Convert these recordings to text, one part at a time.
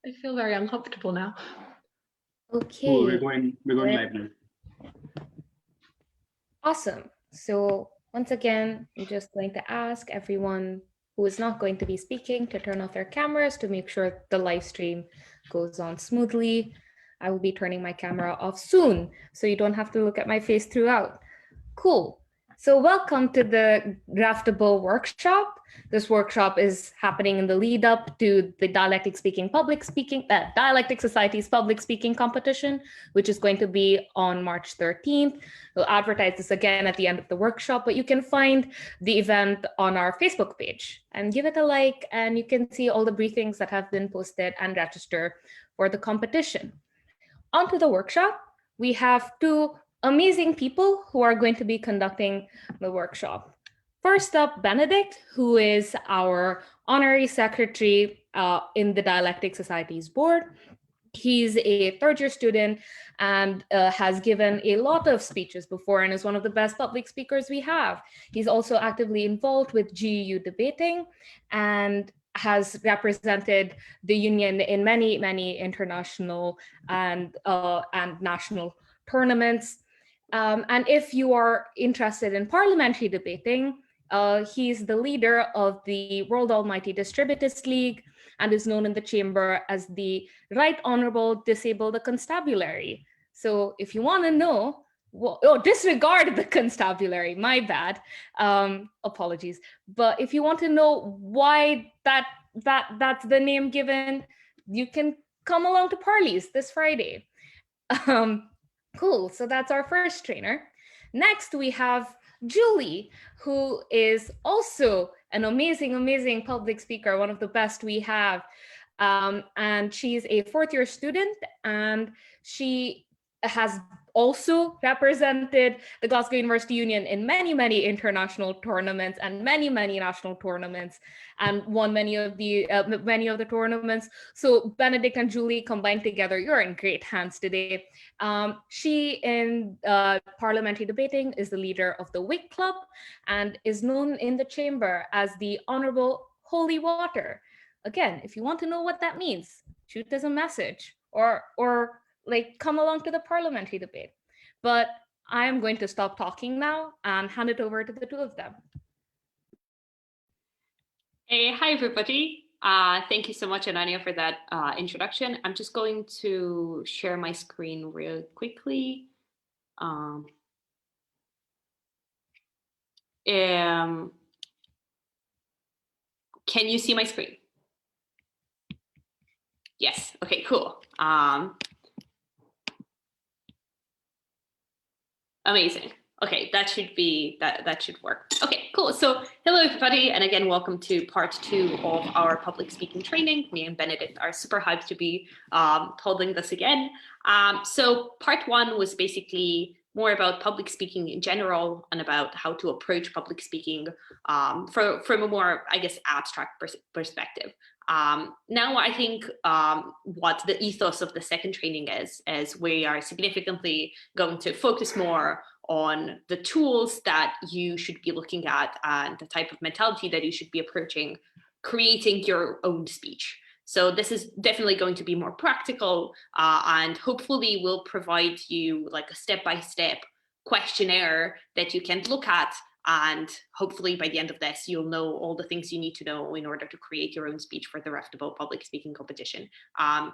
I feel very uncomfortable now. Okay. Cool, we're going live now. Awesome. So once again, I'm just going to ask everyone who is not going to be speaking to turn off their cameras to make sure the live stream goes on smoothly. I will be turning my camera off soon, so you don't have to look at my face throughout. Cool. So welcome to the Reftable Workshop. This workshop is happening in the lead up to the Dialectic Society's public speaking competition, which is going to be on March 13th. We'll advertise this again at the end of the workshop, but you can find the event on our Facebook page and give it a like, and you can see all the briefings that have been posted and register for the competition. Onto the workshop, we have two amazing people who are going to be conducting the workshop. First up, Benedict, who is our honorary secretary in the Dialectic Society's board. He's a third-year student and has given a lot of speeches before and is one of the best public speakers we have. He's also actively involved with GUU debating and has represented the union in many, many international and national tournaments. And if you are interested in parliamentary debating, he's the leader of the World Almighty Distributist League and is known in the chamber as the Right Honorable Disable the Constabulary. So if you want to know, disregard the constabulary, my bad, apologies. But if you want to know why that's the name given, you can come along to Parley's this Friday. Cool, so that's our first trainer. Next, we have Julie, who is also an amazing, amazing public speaker, one of the best we have. And she's a fourth-year student, and she has also represented the Glasgow University Union in many, many international tournaments and many, many national tournaments, and won many of the tournaments. So Benedict and Julie combined together, you're in great hands today. She in parliamentary debating is the leader of the Wick Club and is known in the chamber as the Honorable Holy Water. Again, if you want to know what that means, shoot us a message or like come along to the parliamentary debate. But I am going to stop talking now and hand it over to the two of them. Hey, hi everybody. Thank you so much, Ananya, for that introduction. I'm just going to share my screen real quickly. Can you see my screen? Yes, okay, cool. Amazing. Okay, that should work. Okay, cool. So hello everybody, and again, welcome to part 2 of our public speaking training. Me and Benedict are super hyped to be holding this again. So part 1 was basically more about public speaking in general and about how to approach public speaking from a more, I guess, abstract perspective. Now I think what the ethos of the second training is we are significantly going to focus more on the tools that you should be looking at and the type of mentality that you should be approaching creating your own speech. So this is definitely going to be more practical and hopefully will provide you like a step-by-step questionnaire that you can look at, and hopefully by the end of this, you'll know all the things you need to know in order to create your own speech for the Reftable public speaking competition.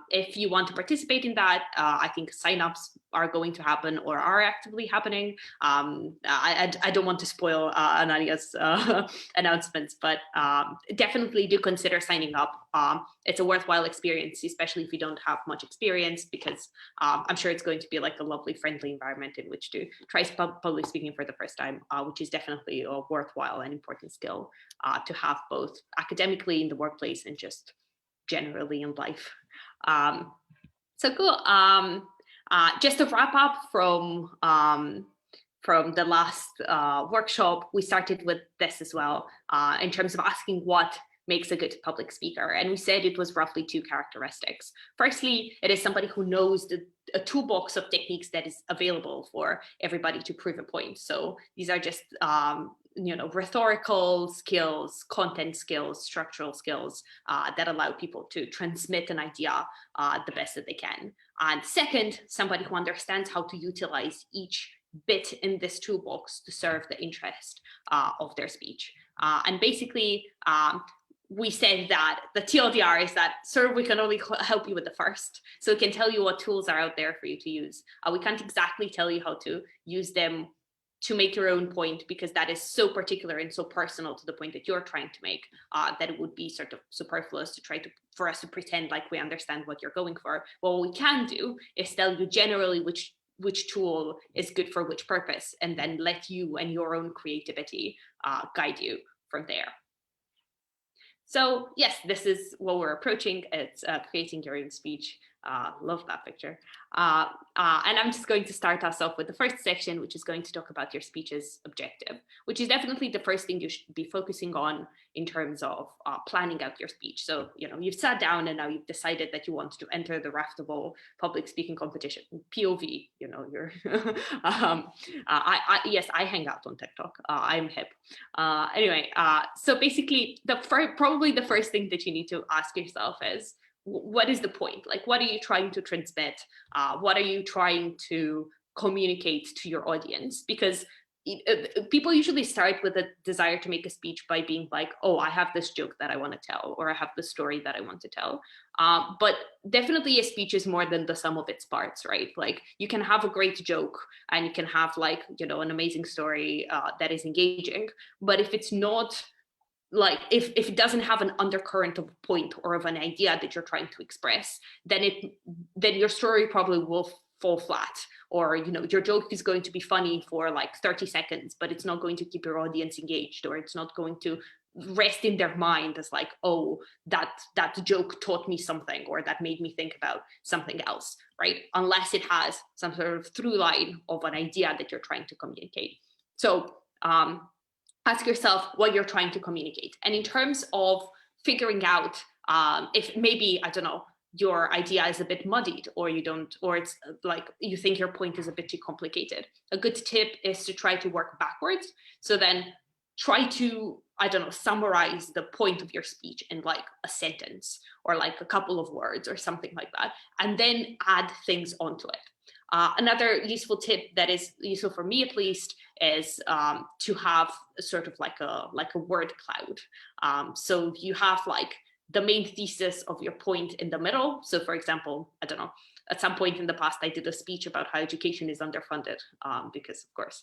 If you want to participate in that, I think signups are going to happen or are actively happening. I don't want to spoil Anania's announcements, but definitely do consider signing up. It's a worthwhile experience, especially if you don't have much experience, because I'm sure it's going to be like a lovely, friendly environment in which to try public speaking for the first time, which is definitely a worthwhile and important skill to have both academically in the workplace and just generally in life. So cool. Just to wrap up from the last workshop, we started with this as well in terms of asking what makes a good public speaker. And we said it was roughly 2 characteristics. Firstly, it is somebody who knows a toolbox of techniques that is available for everybody to prove a point. So these are just rhetorical skills, content skills, structural skills that allow people to transmit an idea the best that they can. And second, somebody who understands how to utilize each bit in this toolbox to serve the interest of their speech. And basically, we said that the TLDR is that sort of we can only help you with the first. So we can tell you what tools are out there for you to use. We can't exactly tell you how to use them to make your own point, because that is so particular and so personal to the point that you're trying to make, that it would be sort of superfluous to try to for us to pretend like we understand what you're going for. What we can do is tell you generally which tool is good for which purpose, and then let you and your own creativity guide you from there. So yes, this is what we're approaching. It's creating your own speech. Love that picture. And I'm just going to start us off with the first section, which is going to talk about your speech's objective, which is definitely the first thing you should be focusing on in terms of planning out your speech. So, you've sat down and now you've decided that you want to enter the Reftable public speaking competition, POV, you're, yes, I hang out on TikTok. I'm hip. Anyway, so basically probably the first thing that you need to ask yourself is, what is the point? Like, what are you trying to transmit? What are you trying to communicate to your audience? Because people usually start with a desire to make a speech by being like, oh, I have this joke that I want to tell, or I have this story that I want to tell. But definitely a speech is more than the sum of its parts, right? Like, you can have a great joke and you can have an amazing story that is engaging. But if it's not if it doesn't have an undercurrent of a point or of an idea that you're trying to express, then your story probably will fall flat, or your joke is going to be funny for 30 seconds, but it's not going to keep your audience engaged, or it's not going to rest in their mind as oh, that joke taught me something, or that made me think about something else, right? Unless it has some sort of through line of an idea that you're trying to communicate. So ask yourself what you're trying to communicate. And in terms of figuring out if maybe, I don't know, your idea is a bit muddied, or it's you think your point is a bit too complicated, a good tip is to try to work backwards. So then try to, I don't know, summarize the point of your speech in a sentence, or a couple of words or something like that, and then add things onto it. Another useful tip that is useful for me, at least, is to have sort of a word cloud. So you have the main thesis of your point in the middle. So for example, I don't know, at some point in the past, I did a speech about how education is underfunded, because of course.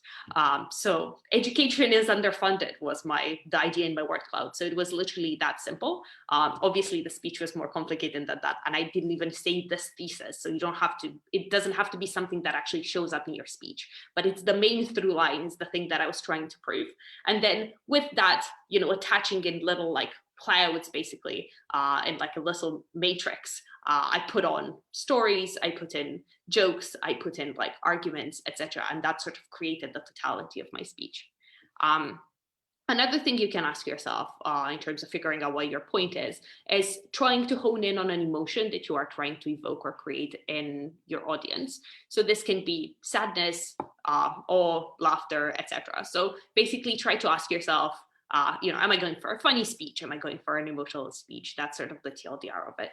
So education is underfunded was the idea in my word cloud. So it was literally that simple. Obviously the speech was more complicated than that. And I didn't even say this thesis. So it doesn't have to be something that actually shows up in your speech, but it's the main through line, is the thing that I was trying to prove. And then with that, attaching in little clouds, basically, in a little matrix. I put on stories, I put in jokes, I put in arguments, etc. And that sort of created the totality of my speech. Another thing you can ask yourself in terms of figuring out what your point is trying to hone in on an emotion that you are trying to evoke or create in your audience. So this can be sadness, awe, laughter, etc. So basically try to ask yourself, am I going for a funny speech? Am I going for an emotional speech? That's sort of the TLDR of it.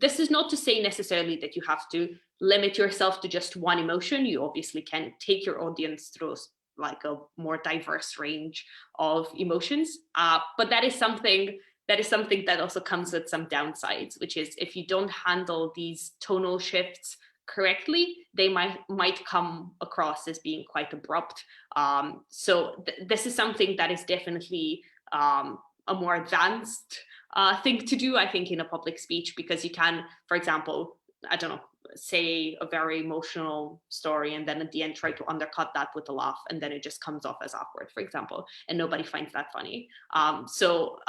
This is not to say necessarily that you have to limit yourself to just one emotion. You obviously can take your audience through a more diverse range of emotions. But that is something that also comes with some downsides, which is if you don't handle these tonal shifts correctly, they might come across as being quite abrupt. So this is something that is definitely a more advanced thing to do, I think, in a public speech, because you can, for example, I don't know, say a very emotional story and then at the end try to undercut that with a laugh, and then it just comes off as awkward, for example, and nobody finds that funny. So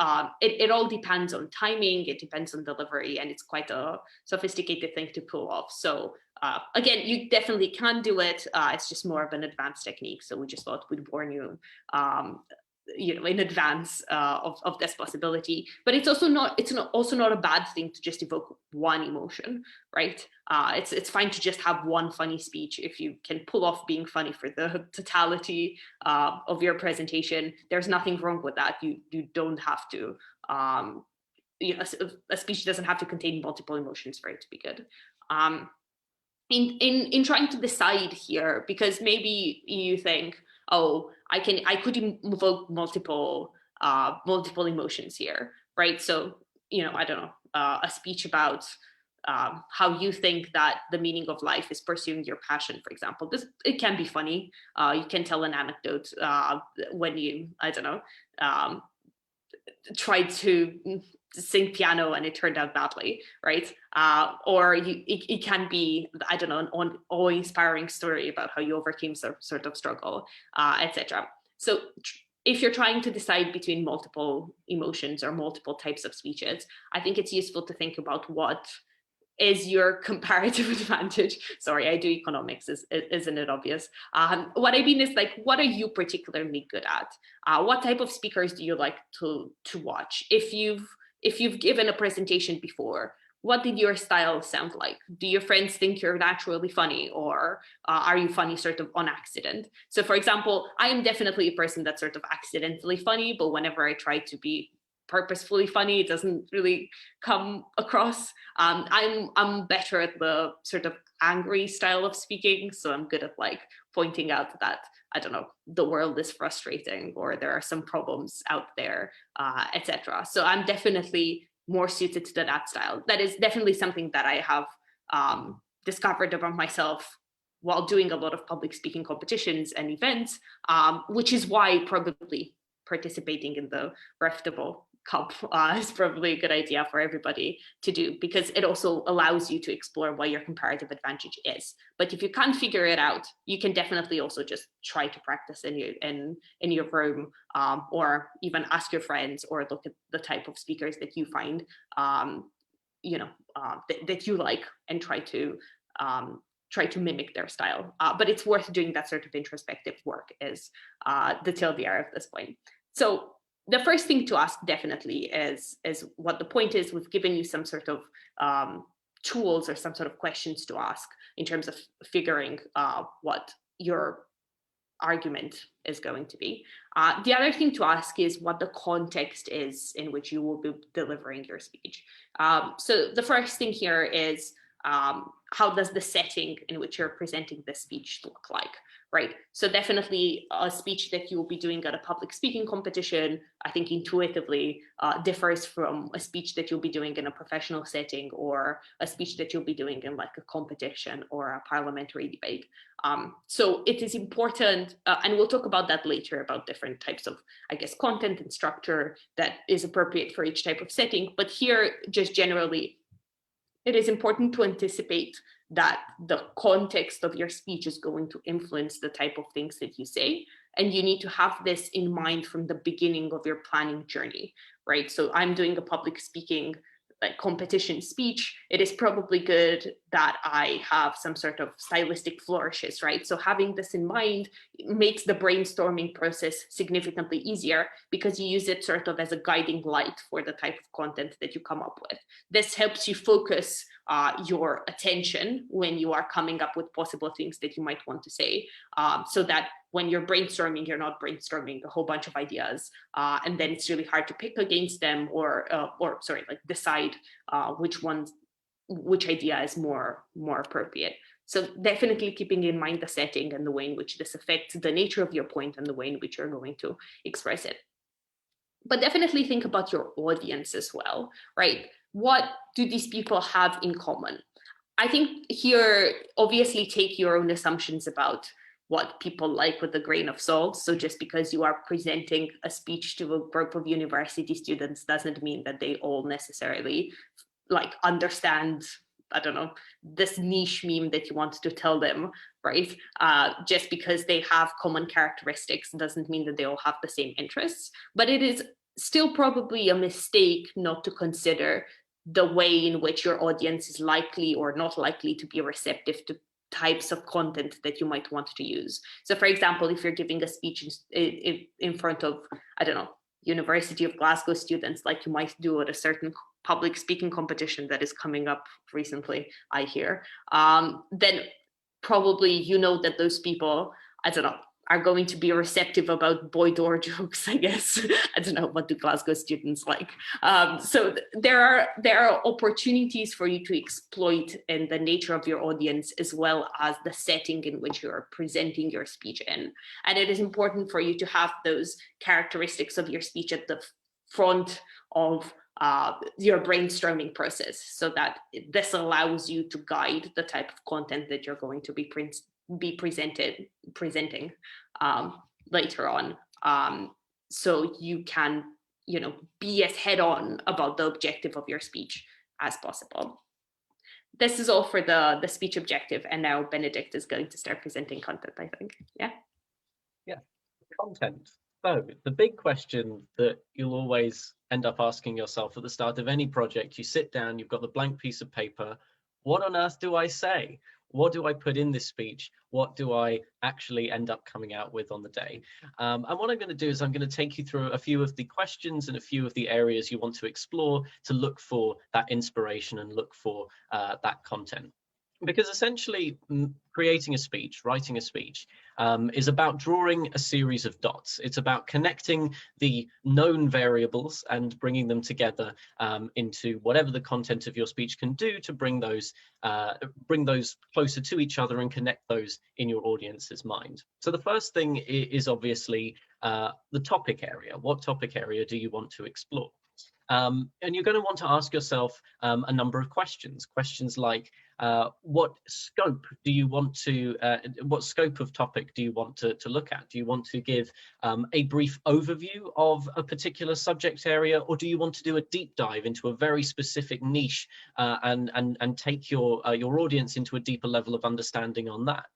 it all depends on timing, it depends on delivery, and it's quite a sophisticated thing to pull off. So again, you definitely can do it. It's just more of an advanced technique. So we just thought we'd warn you in advance of this possibility. But it's also not a bad thing to just evoke one emotion, right? It's fine to just have one funny speech if you can pull off being funny for the totality of your presentation. There's nothing wrong with that. You don't have to. A speech doesn't have to contain multiple emotions for it to be good. In trying to decide here, because maybe you think, oh, I could invoke multiple emotions here, right? So, I don't know, a speech about how you think that the meaning of life is pursuing your passion, for example. It can be funny. You can tell an anecdote when you, I don't know, tried to sing piano and it turned out badly, right? Or it can be, I don't know, an awe-inspiring story about how you overcame some sort of struggle, etc. So if you're trying to decide between multiple emotions or multiple types of speeches, I think it's useful to think about what is your comparative advantage. Sorry, I do economics, isn't it obvious? What I mean is, like, what are you particularly good at? What type of speakers do you like to watch? If you've given a presentation before, what did your style sound like? Do your friends think you're naturally funny, or are you funny sort of on accident? So for example, I am definitely a person that's sort of accidentally funny, but whenever I try to be purposefully funny, it doesn't really come across. I'm better at the sort of angry style of speaking, so I'm good at like pointing out that, I don't know, the world is frustrating or there are some problems out there, etc. So I'm definitely more suited to that style. That is definitely something that I have discovered about myself while doing a lot of public speaking competitions and events, which is why probably participating in the Reftable Cup is probably a good idea for everybody to do, because it also allows you to explore what your comparative advantage is. But if you can't figure it out, you can definitely also just try to practice in your room, or even ask your friends, or look at the type of speakers that you find that you like, and try to mimic their style. But it's worth doing that sort of introspective work, is the TLDR at this point. So the first thing to ask definitely is what the point is. We've given you some sort of tools or some sort of questions to ask in terms of figuring what your argument is going to be. The other thing to ask is what the context is in which you will be delivering your speech. So the first thing here is, how does the setting in which you're presenting the speech look like, right? So definitely a speech that you will be doing at a public speaking competition, I think intuitively differs from a speech that you'll be doing in a professional setting, or a speech that you'll be doing in like a competition or a parliamentary debate. So it is important, and we'll talk about that later, about different types of, I guess, content and structure that is appropriate for each type of setting. But here, just generally, it is important to anticipate that the context of your speech is going to influence the type of things that you say. And you need to have this in mind from the beginning of your planning journey, right? So I'm doing a public speaking competition speech. It is probably good that I have some sort of stylistic flourishes, right? So having this in mind makes the brainstorming process significantly easier, because you use it sort of as a guiding light for the type of content that you come up with. This helps you focus your attention when you are coming up with possible things that you might want to say, so that when you're brainstorming, you're not brainstorming a whole bunch of ideas, and then it's really hard to pick against them, or decide which idea is more appropriate. So definitely keeping in mind the setting and the way in which this affects the nature of your point and the way in which you're going to express it. But definitely think about your audience as well, right? What do these people have in common? I think here, obviously, take your own assumptions about what people like with a grain of salt. So just because you are presenting a speech to a group of university students doesn't mean that they all necessarily like understand, I don't know, this niche meme that you want to tell them, right? Just because they have common characteristics doesn't mean that they all have the same interests. But it is still probably a mistake not to consider the way in which your audience is likely or not likely to be receptive types of content that you might want to use. So for example, if you're giving a speech in front of, I don't know, University of Glasgow students, like you might do at a certain public speaking competition that is coming up recently, I hear, then probably you know that those people, I don't know, are going to be receptive about boy door jokes, I guess. I don't know, what do Glasgow students like? So there are opportunities for you to exploit in the nature of your audience, as well as the setting in which you're presenting your speech in. And it is important for you to have those characteristics of your speech at the front of your brainstorming process, so that this allows you to guide the type of content that you're going to be presenting later on, so you can, be as head-on about the objective of your speech as possible. This is all for the speech objective, and now Benedict is going to start presenting content, I think. Yeah, content. So the big question that you'll always end up asking yourself at the start of any project, you sit down, you've got the blank piece of paper. What on earth do I say? What do I put in this speech? What do I actually end up coming out with on the day? And what I'm going to do is I'm going to take you through a few of the questions and a few of the areas you want to explore to look for that inspiration and look for that content. Because essentially creating a speech, writing a speech, is about drawing a series of dots. It's about connecting the known variables and bringing them together into whatever the content of your speech can do to bring those closer to each other and connect those in your audience's mind. So the first thing is obviously the topic area. What topic area do you want to explore? And you're going to want to ask yourself a number of questions. Questions like, what scope do you want to, what scope of topic do you want to look at? Do you want to give a brief overview of a particular subject area, or do you want to do a deep dive into a very specific niche and take your audience into a deeper level of understanding on that?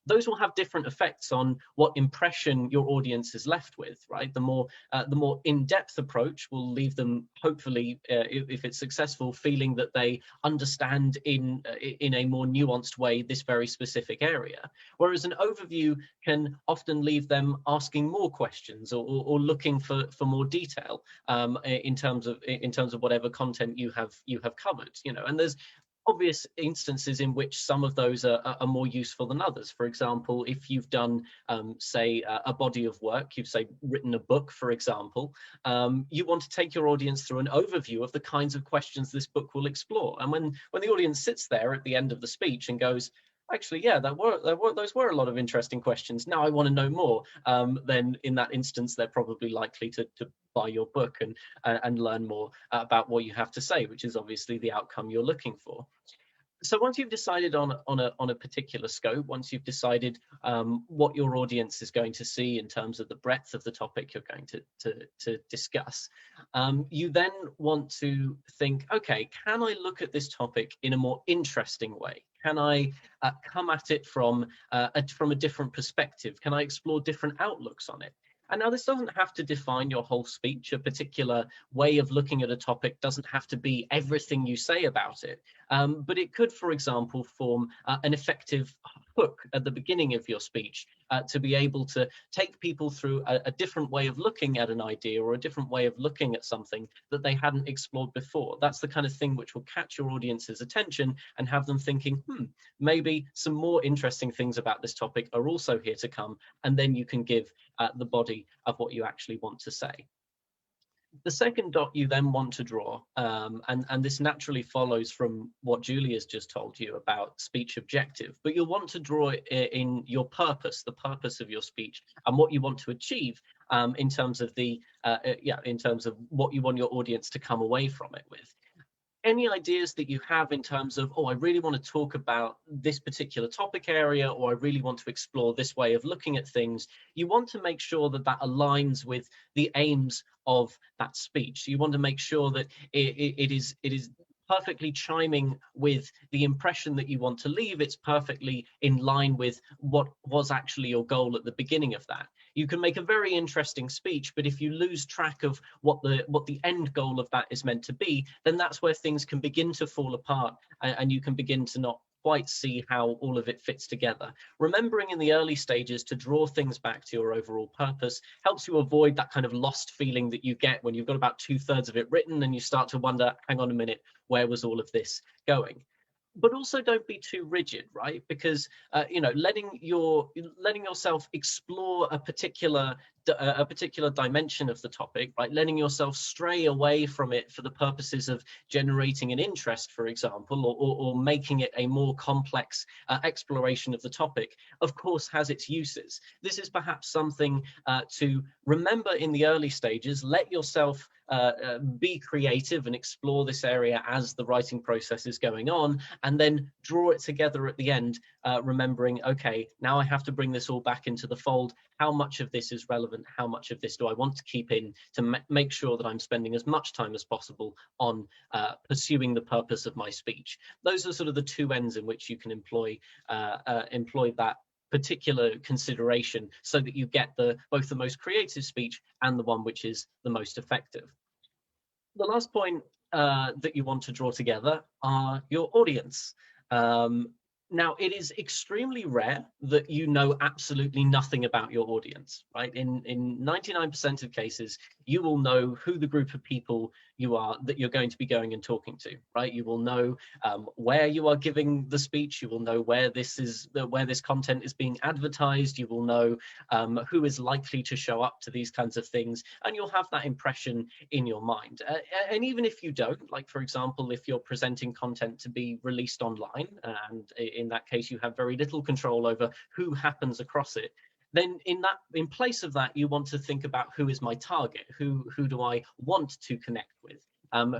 Those will have different effects on what impression your audience is left with, right? The more in-depth approach will leave them, hopefully, if it's successful, feeling that they understand in a more nuanced way this very specific area. Whereas an overview can often leave them asking more questions or looking for more detail in terms of whatever content you have covered, and there's obvious instances in which some of those are more useful than others. For example, if you've done, say, a body of work, you've, say, written a book, for example, you want to take your audience through an overview of the kinds of questions this book will explore. And when the audience sits there at the end of the speech and goes, actually, yeah, those were a lot of interesting questions, now I want to know more, then in that instance, they're probably likely to buy your book and learn more about what you have to say, which is obviously the outcome you're looking for. So once you've decided on a particular scope, once you've decided what your audience is going to see in terms of the breadth of the topic you're going to discuss, you then want to think, okay, can I look at this topic in a more interesting way? Can I come at it from a different perspective? Can I explore different outlooks on it? And now this doesn't have to define your whole speech. A particular way of looking at a topic doesn't have to be everything you say about it. But it could, for example, form an effective hook at the beginning of your speech to be able to take people through a different way of looking at an idea or a different way of looking at something that they hadn't explored before. That's the kind of thing which will catch your audience's attention and have them thinking, maybe some more interesting things about this topic are also here to come. And then you can give the body of what you actually want to say. The second dot you then want to draw, and this naturally follows from what Julie has just told you about speech objective, but you'll want to draw in your purpose, the purpose of your speech, and what you want to achieve in terms of in terms of what you want your audience to come away from it with. Any ideas that you have in terms of, I really want to talk about this particular topic area, or I really want to explore this way of looking at things, you want to make sure that that aligns with the aims of that speech. You want to make sure that it is perfectly chiming with the impression that you want to leave. It's perfectly in line with what was actually your goal at the beginning of that. You can make a very interesting speech, but if you lose track of what the end goal of that is meant to be, then that's where things can begin to fall apart, and you can begin to not quite see how all of it fits together. Remembering in the early stages to draw things back to your overall purpose helps you avoid that kind of lost feeling that you get when you've got about 2/3 of it written and you start to wonder, hang on a minute, where was all of this going? But also don't be too rigid, right? Because you know, letting yourself explore a particular dimension of the topic, right? Letting yourself stray away from it for the purposes of generating an interest, for example, or making it a more complex exploration of the topic, of course, has its uses. This is perhaps something to remember in the early stages. Let yourself be creative and explore this area as the writing process is going on, and then draw it together at the end, remembering, okay, now I have to bring this all back into the fold. How much of this is relevant? How much of this do I want to keep in to make sure that I'm spending as much time as possible on pursuing the purpose of my speech? Those are sort of the two ends in which you can employ that particular consideration so that you get both the most creative speech and the one which is the most effective. The last point that you want to draw together are your audience. Now, it is extremely rare that you know absolutely nothing about your audience, right? In 99% of cases, you will know who the group of people that you're going to be going and talking to, right? You will know where you are giving the speech. You will know where this content is being advertised. You will know who is likely to show up to these kinds of things, and you'll have that impression in your mind. And even if you don't, like for example, if you're presenting content to be released online, and in that case you have very little control over who happens across it, then in place of that, you want to think about who is my target, who do I want to connect with,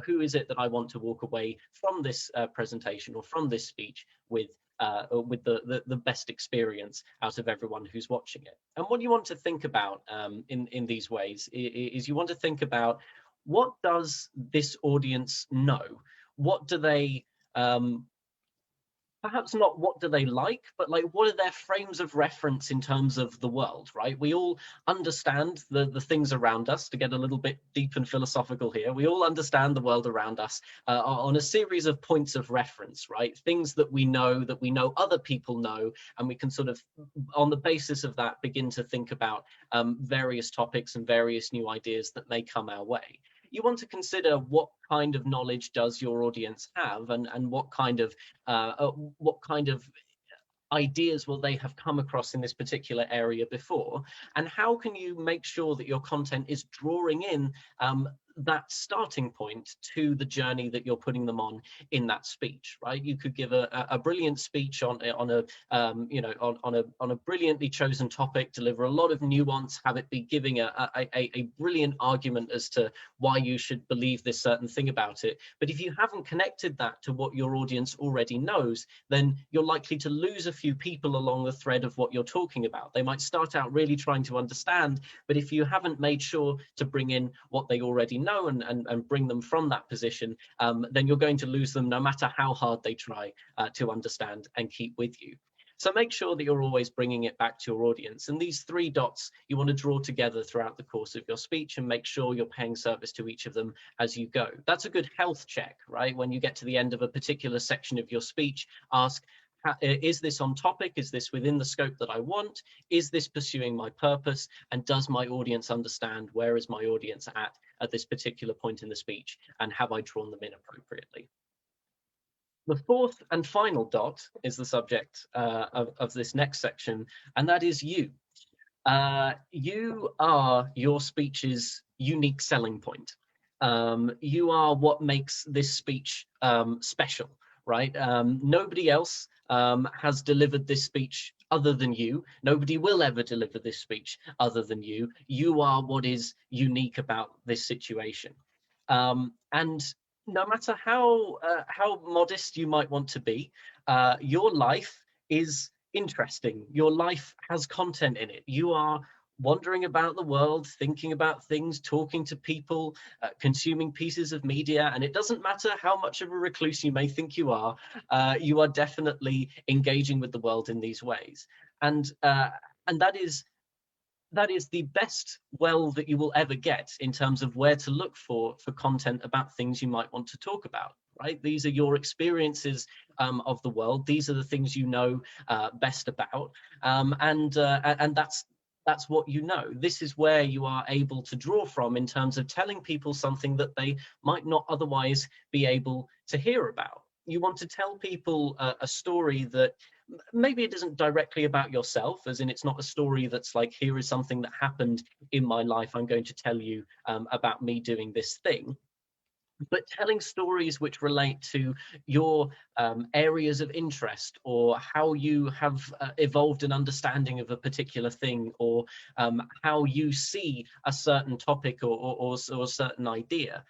who is it that I want to walk away from this presentation or from this speech with the best experience out of everyone who's watching it. And what you want to think about in these ways is you want to think about, what does this audience know? What do they perhaps not what do they like, but like, what are their frames of reference in terms of the world, right? We all understand the things around us. To get a little bit deep and philosophical here, we all understand the world around us on a series of points of reference, right? Things that we know other people know, and we can sort of, on the basis of that, begin to think about various topics and various new ideas that may come our way. You want to consider what kind of knowledge does your audience have, and what kind of ideas will they have come across in this particular area before, and how can you make sure that your content is drawing in that starting point to the journey that you're putting them on in that speech, right? You could give a brilliant speech on a brilliantly chosen topic, deliver a lot of nuance, have it be giving a brilliant argument as to why you should believe this certain thing about it. But if you haven't connected that to what your audience already knows, then you're likely to lose a few people along the thread of what you're talking about. They might start out really trying to understand, but if you haven't made sure to bring in what they already know and bring them from that position, then you're going to lose them no matter how hard they try to understand and keep with you. So make sure that you're always bringing it back to your audience. And these 3 dots you want to draw together throughout the course of your speech, and make sure you're paying service to each of them as you go. That's a good health check, right? When you get to the end of a particular section of your speech, ask, is this on topic? Is this within the scope that I want? Is this pursuing my purpose? And does my audience understand where is my audience at this particular point in the speech? And have I drawn them in appropriately? The 4th and final dot is the subject of this next section, and that is you. You are your speech's unique selling point. You are what makes this speech special, right? Nobody else has delivered this speech other than you. Nobody will ever deliver this speech other than you. You are what is unique about this situation. And no matter how modest you might want to be, your life is interesting. Your life has content in it. You are wandering about the world, thinking about things, talking to people, consuming pieces of media, and it doesn't matter how much of a recluse you may think you are definitely engaging with the world in these ways. And that is the best well that you will ever get in terms of where to look for content about things you might want to talk about, right? These are your experiences of the world. These are the things you know best about, and that's what you know. This is where you are able to draw from in terms of telling people something that they might not otherwise be able to hear about. You want to tell people a story that maybe it isn't directly about yourself, as in it's not a story that's like, here is something that happened in my life, I'm going to tell you about me doing this thing. But telling stories which relate to your areas of interest, or how you have evolved an understanding of a particular thing, or how you see a certain topic or a certain idea.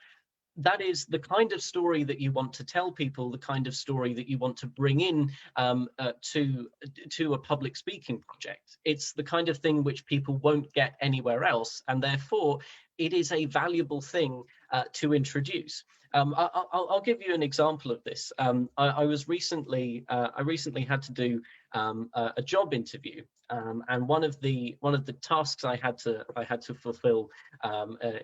That is the kind of story that you want to tell people, the kind of story that you want to bring in to a public speaking project. It's the kind of thing which people won't get anywhere else, and therefore it is a valuable thing to introduce. I'll give you an example of this. I recently had to do a job interview, and one of the tasks I had to fulfill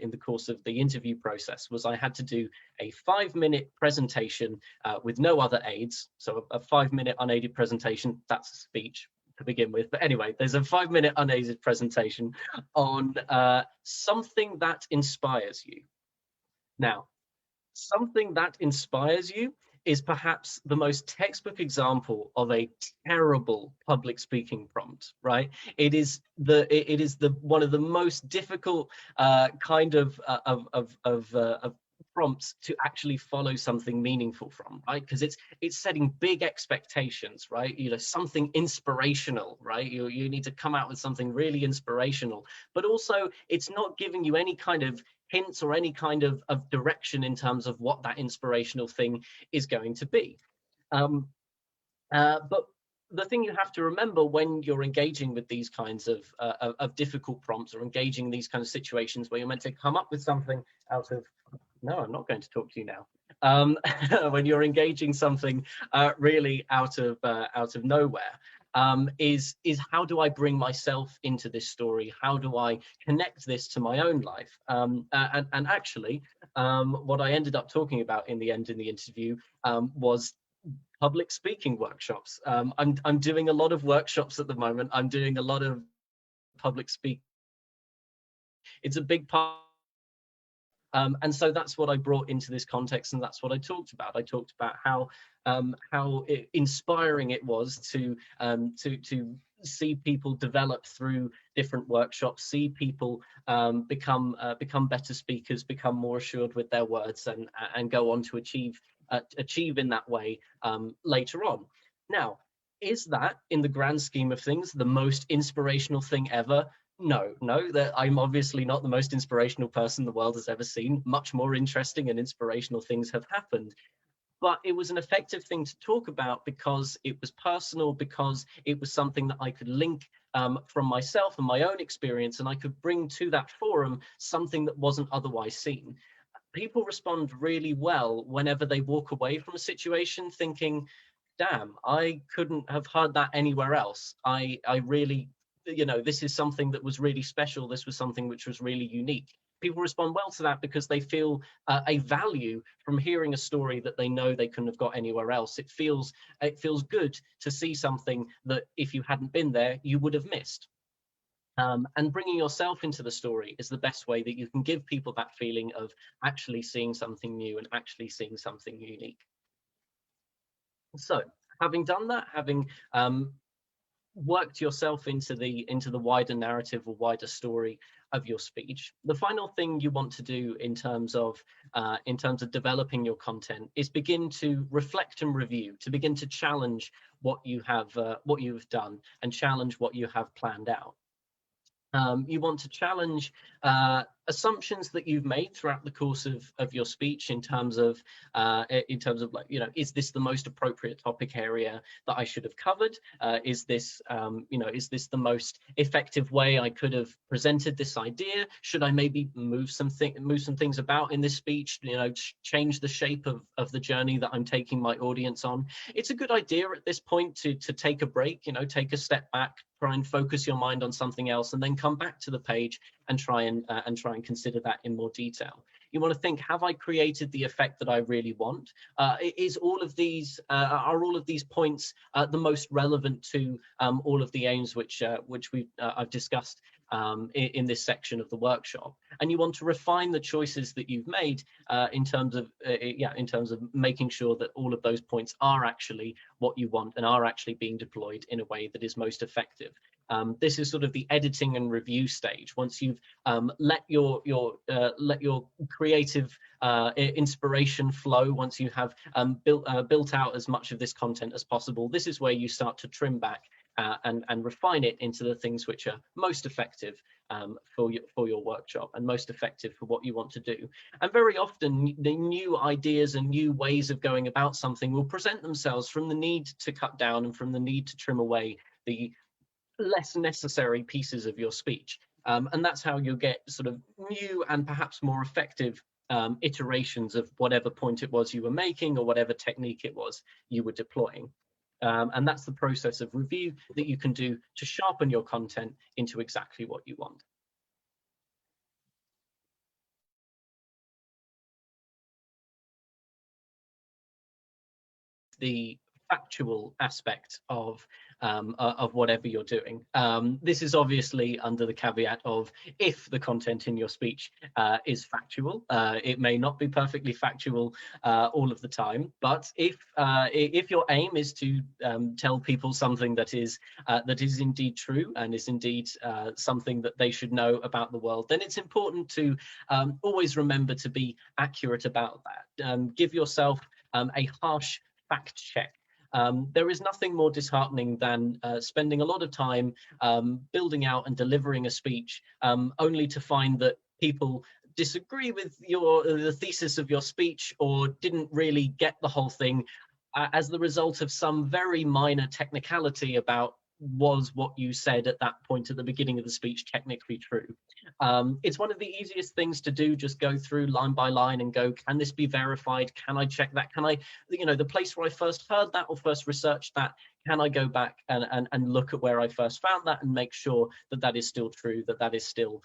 in the course of the interview process was I had to do a 5-minute presentation with no other aids. So a 5-minute unaided presentation, that's a speech to begin with. But anyway, there's a 5-minute unaided presentation on something that inspires you. Now, something that inspires you is perhaps the most textbook example of a terrible public speaking prompt, right? It is the one of the most difficult kind of prompts to actually follow something meaningful from, right? Because it's setting big expectations, right? You know, something inspirational, right? You need to come out with something really inspirational, but also it's not giving you any kind of hints or any kind of direction in terms of what that inspirational thing is going to be. But the thing you have to remember when you're engaging with these kinds of difficult prompts, or engaging these kind of situations where you're meant to come up with something out of, no, I'm not going to talk to you now. When you're engaging something really out of nowhere, is how do I bring myself into this story? How do I connect this to my own life? And actually, what I ended up talking about in the end in the interview was public speaking workshops. I'm doing a lot of workshops at the moment. I'm doing a lot of public speaking. It's a big part. And so that's what I brought into this context, and that's what I talked about. I talked about how inspiring it was to see people develop through different workshops, see people become better speakers, become more assured with their words, and go on to achieve in that way later on. Now, is that, in the grand scheme of things, the most inspirational thing ever? No, that I'm obviously not the most inspirational person the world has ever seen. Much more interesting and inspirational things have happened. But it was an effective thing to talk about because it was personal, because it was something that I could link from myself and my own experience, and I could bring to that forum something that wasn't otherwise seen. People respond really well whenever they walk away from a situation thinking, damn, I couldn't have heard that anywhere else. I really, this is something that was really special. This was something which was really unique. People respond well to that because they feel a value from hearing a story that they know they couldn't have got anywhere else. It feels good to see something that if you hadn't been there, you would have missed. And bringing yourself into the story is the best way that you can give people that feeling of actually seeing something new and actually seeing something unique. So, having done that, having worked yourself into the wider narrative or wider story of your speech, the final thing you want to do in terms of developing your content is begin to reflect and review, to begin to challenge what you have done and challenge what you have planned out. You want to challenge assumptions that you've made throughout the course of your speech in terms of like, is this the most appropriate topic area that I should have covered? Is this the most effective way I could have presented this idea? Should I maybe move some things about in this speech? Change the shape of the journey that I'm taking my audience on. It's a good idea at this point to take a break, take a step back, try and focus your mind on something else, and then come back to the page and try and consider that in more detail. You want to think, have I created the effect that I really want? Is all of these are all of these points the most relevant to all of the aims which I've discussed in this section of the workshop? And you want to refine the choices that you've made in terms of making sure that all of those points are actually what you want and are actually being deployed in a way that is most effective. This is sort of the editing and review stage. Once you've let your creative inspiration flow, once you have built out as much of this content as possible, this is where you start to trim back and refine it into the things which are most effective for your workshop and most effective for what you want to do. And very often the new ideas and new ways of going about something will present themselves from the need to cut down and from the need to trim away the less necessary pieces of your speech. And that's how you'll get sort of new and perhaps more effective iterations of whatever point it was you were making or whatever technique it was you were deploying. And that's the process of review that you can do to sharpen your content into exactly what you want. The factual aspect of whatever you're doing. This is obviously under the caveat of if the content in your speech is factual. It may not be perfectly factual all of the time, but if your aim is to tell people something that is indeed true and is indeed something that they should know about the world, then it's important to always remember to be accurate about that. Give yourself a harsh fact check. There is nothing more disheartening than spending a lot of time building out and delivering a speech only to find that people disagree with the thesis of your speech or didn't really get the whole thing as the result of some very minor technicality about was what you said at that point at the beginning of the speech technically true. It's one of the easiest things to do, just go through line by line and go, can this be verified? Can I check that? Can I, the place where I first heard that or first researched that, can I go back and look at where I first found that and make sure that that is still true, that is still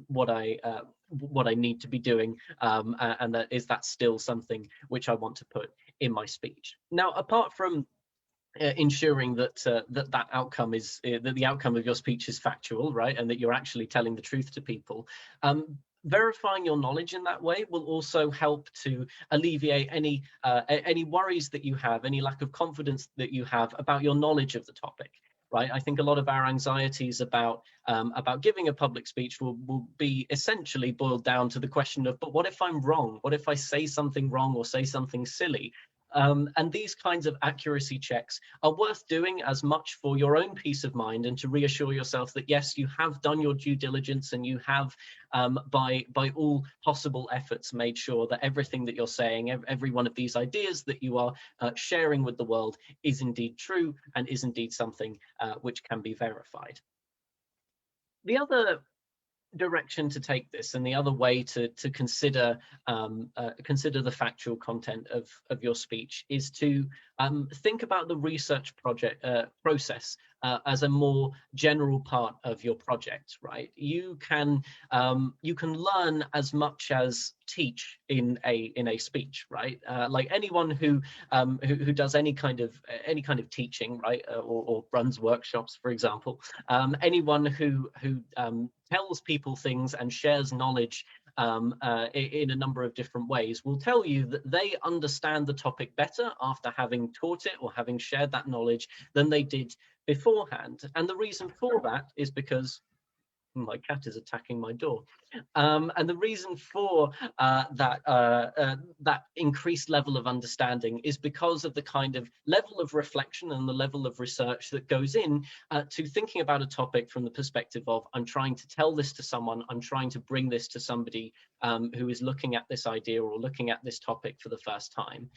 what I need to be doing, and that still something which I want to put in my speech. Now, apart from ensuring that that outcome is that the outcome of your speech is factual, right, and that you're actually telling the truth to people, verifying your knowledge in that way will also help to alleviate any worries that you have, any lack of confidence that you have about your knowledge of the topic. Right, I think a lot of our anxieties about giving a public speech will be essentially boiled down to the question of, but what if I'm wrong? What if I say something wrong or say something silly? And these kinds of accuracy checks are worth doing as much for your own peace of mind and to reassure yourself that, yes, you have done your due diligence and you have, by all possible efforts, made sure that everything that you're saying, every one of these ideas that you are sharing with the world is indeed true and is indeed something which can be verified. The other direction to take this and the other way to consider the factual content of your speech is to think about the research process as a more general part of your project, right? You can learn as much as teach in a speech, right? Like anyone who does any kind of teaching, right, or runs workshops, for example, anyone who tells people things and shares knowledge in a number of different ways will tell you that they understand the topic better after having taught it or having shared that knowledge than they did beforehand. And the reason for that is because my cat is attacking my door. And the reason for that increased level of understanding is because of the kind of level of reflection and the level of research that goes in to thinking about a topic from the perspective of, I'm trying to tell this to someone, I'm trying to bring this to somebody who is looking at this idea or looking at this topic for the first time.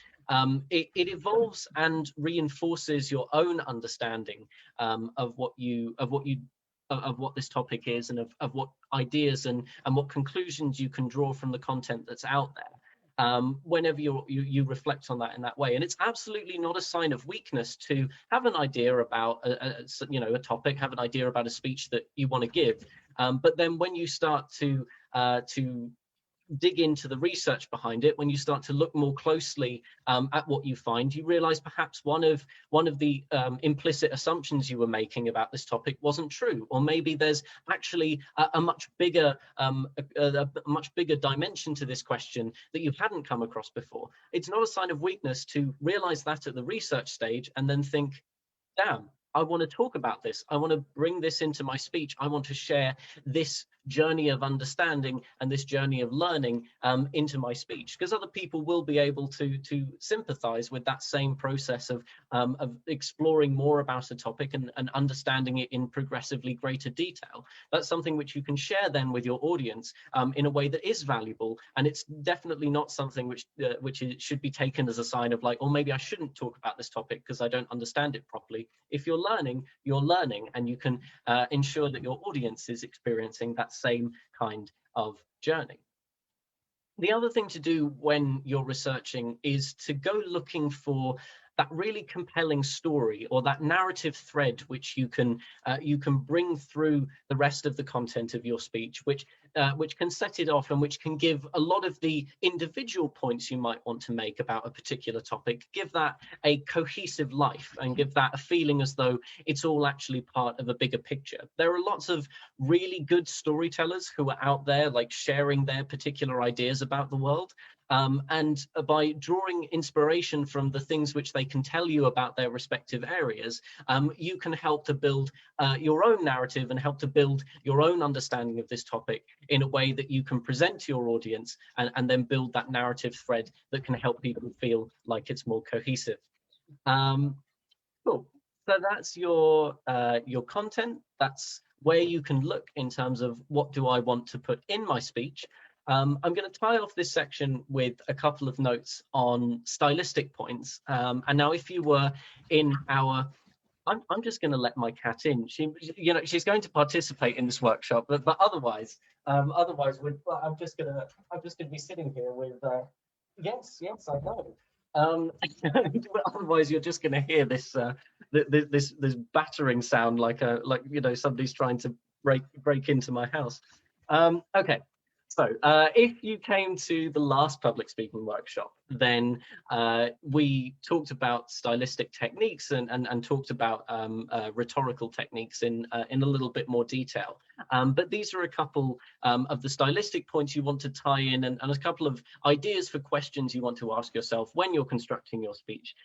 It evolves and reinforces your own understanding of what this topic is and of what ideas and what conclusions you can draw from the content that's out there whenever you reflect on that in that way. And it's absolutely not a sign of weakness to have an idea about a topic, have an idea about a speech that you want to give, but then when you start to dig into the research behind it, when you start to look more closely at what you find, you realize perhaps one of the implicit assumptions you were making about this topic wasn't true, or maybe there's actually a much bigger dimension to this question that you hadn't come across before. It's not a sign of weakness to realize that at the research stage and then think, damn, I want to talk about this. I want to bring this into my speech. I want to share this journey of understanding and this journey of learning into my speech, because other people will be able to sympathize with that same process of exploring more about a topic and understanding it in progressively greater detail. That's something which you can share then with your audience in a way that is valuable, and it's definitely not something which should be taken as a sign of like, or maybe I shouldn't talk about this topic because I don't understand it properly. If you're learning, and you can ensure that your audience is experiencing that same kind of journey. The other thing to do when you're researching is to go looking for that really compelling story or that narrative thread which you can bring through the rest of the content of your speech, which can set it off and which can give a lot of the individual points you might want to make about a particular topic, give that a cohesive life and give that a feeling as though it's all actually part of a bigger picture. There are lots of really good storytellers who are out there like sharing their particular ideas about the world. And by drawing inspiration from the things which they can tell you about their respective areas, you can help to build your own narrative and help to build your own understanding of this topic in a way that you can present to your audience and then build that narrative thread that can help people feel like it's more cohesive. Cool. So that's your content. That's where you can look in terms of what do I want to put in my speech. I'm going to tie off this section with a couple of notes on stylistic points. And now, if you were in our, I'm just going to let my cat in. She's going to participate in this workshop, but otherwise, I'm just going to be sitting here with. Yes, I know. Otherwise, you're just going to hear this this battering sound like somebody's trying to break into my house. Okay. So if you came to the last public speaking workshop, then we talked about stylistic techniques and talked about rhetorical techniques in a little bit more detail. But these are a couple of the stylistic points you want to tie in and a couple of ideas for questions you want to ask yourself when you're constructing your speech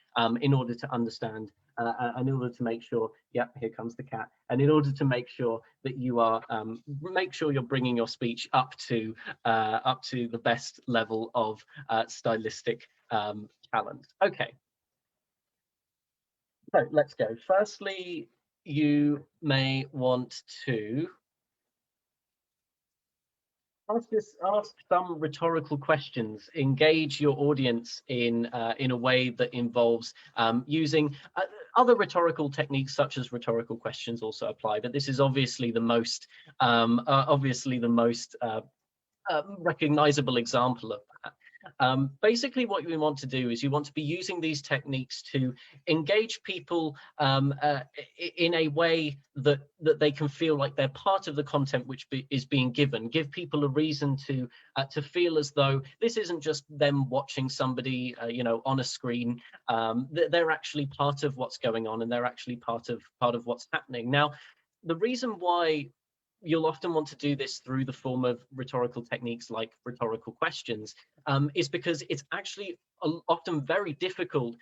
in order to understand and in order to make sure, yep, here comes the cat, and in order to make sure that you are, make sure you're bringing your speech up to the best level of stylistic talent. Okay, so let's go. Firstly, you may want to ask some rhetorical questions, engage your audience in a way that involves using other rhetorical techniques such as rhetorical questions also apply, but this is obviously the most recognizable example of that. Basically, what you want to do is you want to be using these techniques to engage people in a way that they can feel like they're part of the content which is being given. Give people a reason to feel as though this isn't just them watching somebody, on a screen. They're actually part of what's going on, and they're actually part of what's happening. Now, the reason why you'll often want to do this through the form of rhetorical techniques like rhetorical questions is because it's actually often very difficult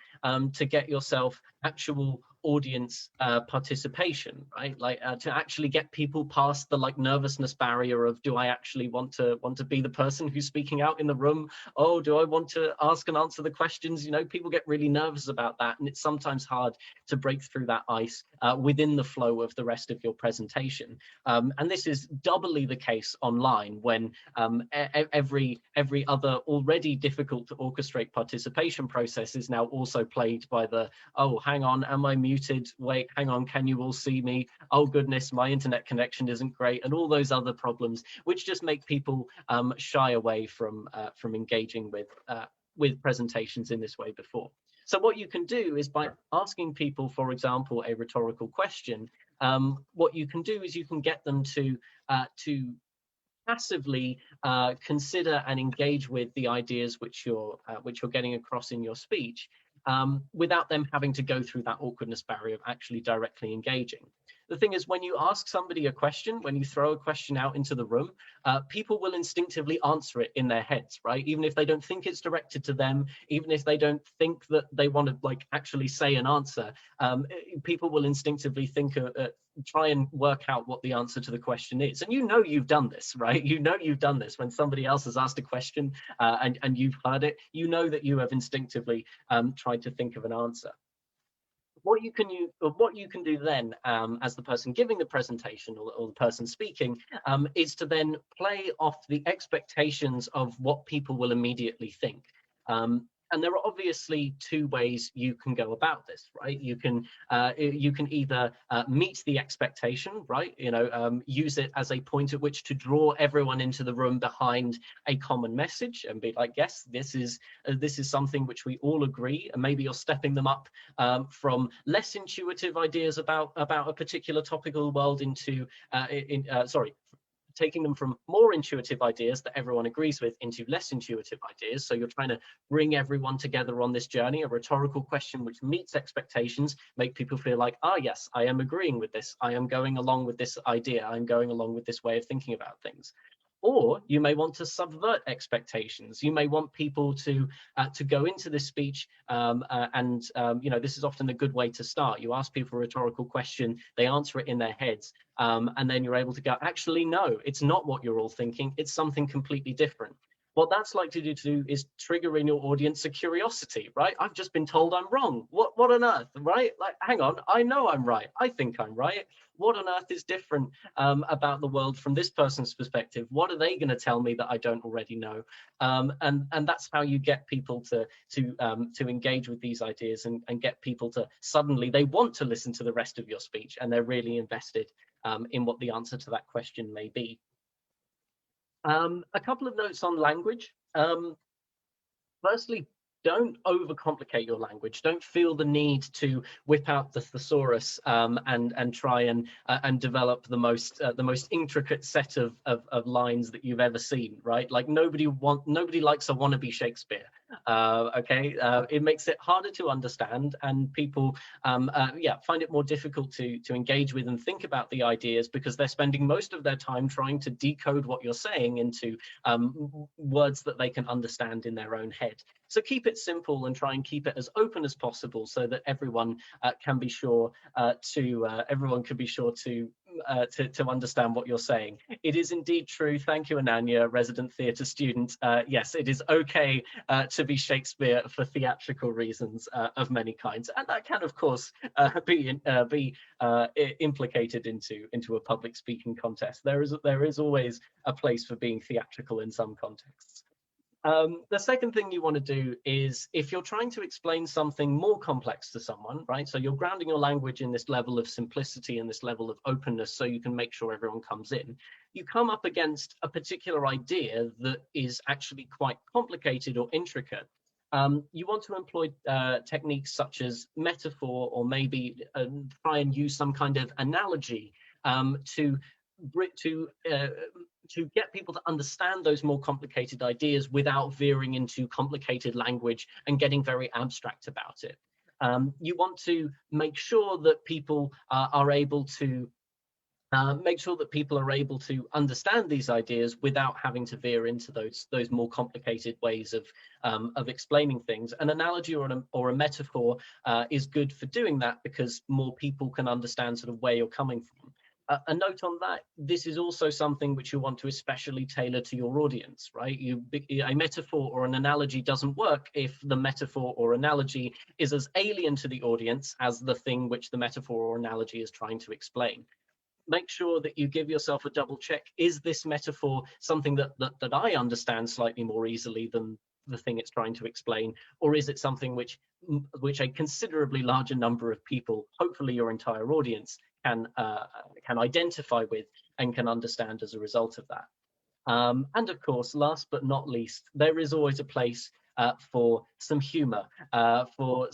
to get yourself actual audience participation, right? Like to actually get people past the nervousness barrier of, do I actually want to be the person who's speaking out in the room? Oh, do I want to ask and answer the questions? People get really nervous about that, and it's sometimes hard to break through that ice within the flow of the rest of your presentation. And this is doubly the case online when every other already difficult to orchestrate participation process is now also plagued by the, oh, hang on, am I muted? Wait, hang on, can you all see me? Oh goodness, my internet connection isn't great, and all those other problems which just make people shy away from engaging with presentations in this way before. So what you can do is, by asking people, for example, a rhetorical question, what you can do is you can get them to passively consider and engage with the ideas which you're getting across in your speech, without them having to go through that awkwardness barrier of actually directly engaging. The thing is, when you ask somebody a question, when you throw a question out into the room, people will instinctively answer it in their heads, right? Even if they don't think it's directed to them, even if they don't think that they want to like actually say an answer, people will instinctively think, try and work out what the answer to the question is. And you know you've done this, right? You know you've done this when somebody else has asked a question and you've heard it. You know that you have instinctively tried to think of an answer. What you can do then, as the person giving the presentation or the person speaking, is to then play off the expectations of what people will immediately think. And there are obviously two ways you can go about this, right? You can either meet the expectation, right? Use it as a point at which to draw everyone into the room behind a common message and be like, yes, this is something which we all agree. And maybe you're stepping them up from less intuitive ideas about a particular topic of the world into taking them from more intuitive ideas that everyone agrees with into less intuitive ideas. So you're trying to bring everyone together on this journey, a rhetorical question which meets expectations, make people feel like, yes, I am agreeing with this. I am going along with this idea. I'm going along with this way of thinking about things. Or you may want to subvert expectations. You may want people to go into this speech, this is often a good way to start. You ask people a rhetorical question, they answer it in their heads, and then you're able to go, actually, no, it's not what you're all thinking. It's something completely different. What that's likely to do is trigger in your audience a curiosity, right? I've just been told I'm wrong. What on earth, right? Like, hang on, I know I'm right. I think I'm right. What on earth is different about the world from this person's perspective? What are they going to tell me that I don't already know? And that's how you get people to engage with these ideas and get people to suddenly, they want to listen to the rest of your speech and they're really invested in what the answer to that question may be. A couple of notes on language. Firstly, don't overcomplicate your language. Don't feel the need to whip out the thesaurus and try and develop the most intricate set of lines that you've ever seen. Right? Like nobody likes a wannabe Shakespeare. Okay, it makes it harder to understand, and people find it more difficult to engage with and think about the ideas because they're spending most of their time trying to decode what you're saying into words that they can understand in their own head. So keep it simple and try and keep it as open as possible so that everyone can be sure to understand what you're saying. It is indeed true. Thank you, Ananya, resident theatre student. Yes, it is okay to be Shakespeare for theatrical reasons of many kinds, and that can, of course, be implicated into a public speaking contest. There is always a place for being theatrical in some contexts. The second thing you want to do is, if you're trying to explain something more complex to someone, right? So you're grounding your language in this level of simplicity and this level of openness so you can make sure everyone comes in. You come up against a particular idea that is actually quite complicated or intricate. You want to employ techniques such as metaphor, or maybe try and use some kind of analogy to get people to understand those more complicated ideas without veering into complicated language and getting very abstract about it. You want to make sure that people are able to understand these ideas without having to veer into those more complicated ways of explaining things. An analogy or a metaphor is good for doing that because more people can understand sort of where you're coming from. A note on that, this is also something which you want to especially tailor to your audience, right? A metaphor or an analogy doesn't work if the metaphor or analogy is as alien to the audience as the thing which the metaphor or analogy is trying to explain. Make sure that you give yourself a double check. Is this metaphor something that I understand slightly more easily than the thing it's trying to explain, or is it something which a considerably larger number of people, hopefully your entire audience, can identify with and can understand as a result of that? And of course, last but not least, there is always a place for some humor, for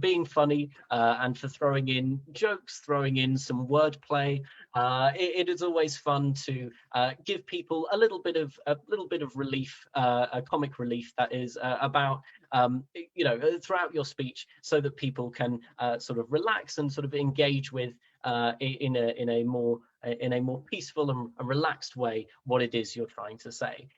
being funny, and for throwing in jokes, throwing in some wordplay. It is always fun to give people a little bit of relief, a comic relief that is about throughout your speech, so that people can sort of relax and sort of engage with in a more peaceful and relaxed way what it is you're trying to say.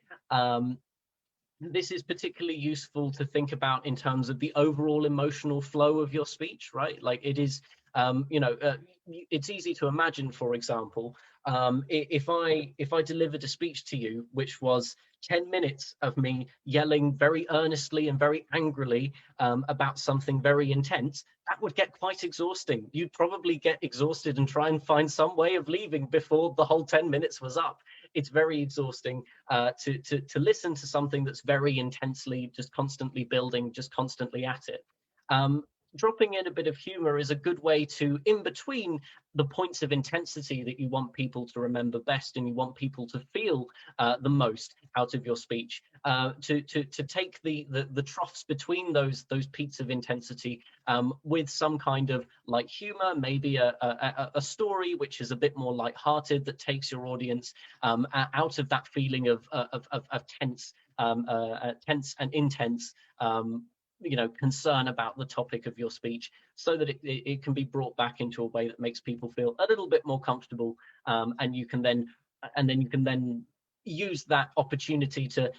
This is particularly useful to think about in terms of the overall emotional flow of your speech, right? Like it is, it's easy to imagine, for example, if I delivered a speech to you, which was 10 minutes of me yelling very earnestly and very angrily about something very intense, that would get quite exhausting. You'd probably get exhausted and try and find some way of leaving before the whole 10 minutes was up. It's very exhausting to listen to something that's very intensely, just constantly building, just constantly at it. Dropping in a bit of humor is a good way to, in between the points of intensity that you want people to remember best and you want people to feel the most out of your speech, to take the troughs between those peaks of intensity with some kind of light humor, maybe a story which is a bit more lighthearted, that takes your audience out of that feeling of tense and intense concern about the topic of your speech, so that it can be brought back into a way that makes people feel a little bit more comfortable, and you can then use that opportunity to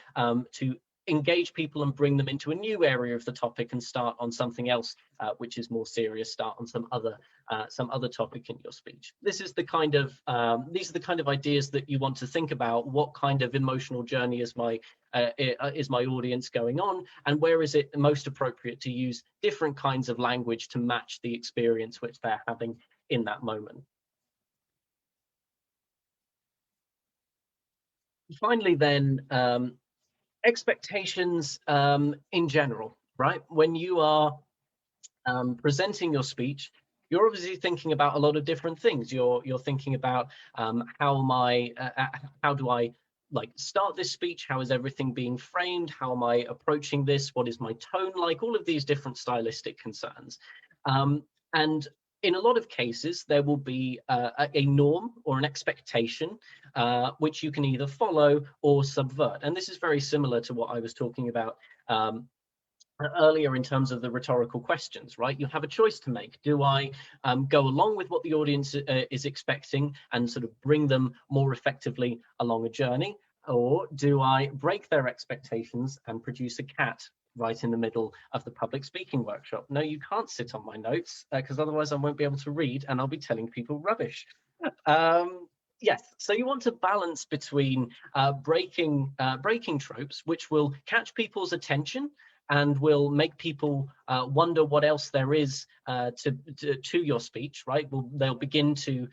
engage people and bring them into a new area of the topic and start on something else which is more serious, start on some other topic in your speech. This is the kind of these are the kind of ideas that you want to think about. What kind of emotional journey is my audience going on, and where is it most appropriate to use different kinds of language to match the experience which they're having in that moment. Finally, then, expectations in general, right? When you are presenting your speech, you're obviously thinking about a lot of different things. You're thinking about how do I start this speech? How is everything being framed? How am I approaching this? What is my tone like? All of these different stylistic concerns. And in a lot of cases, there will be a norm or an expectation which you can either follow or subvert. And this is very similar to what I was talking about earlier in terms of the rhetorical questions, right? You have a choice to make. Do I go along with what the audience is expecting and sort of bring them more effectively along a journey? Or do I break their expectations and produce a cat right in the middle of the public speaking workshop? No, you can't sit on my notes because otherwise I won't be able to read and I'll be telling people rubbish. Yes, so you want to balance between breaking tropes, which will catch people's attention and will make people wonder what else there is to your speech, right? They'll begin to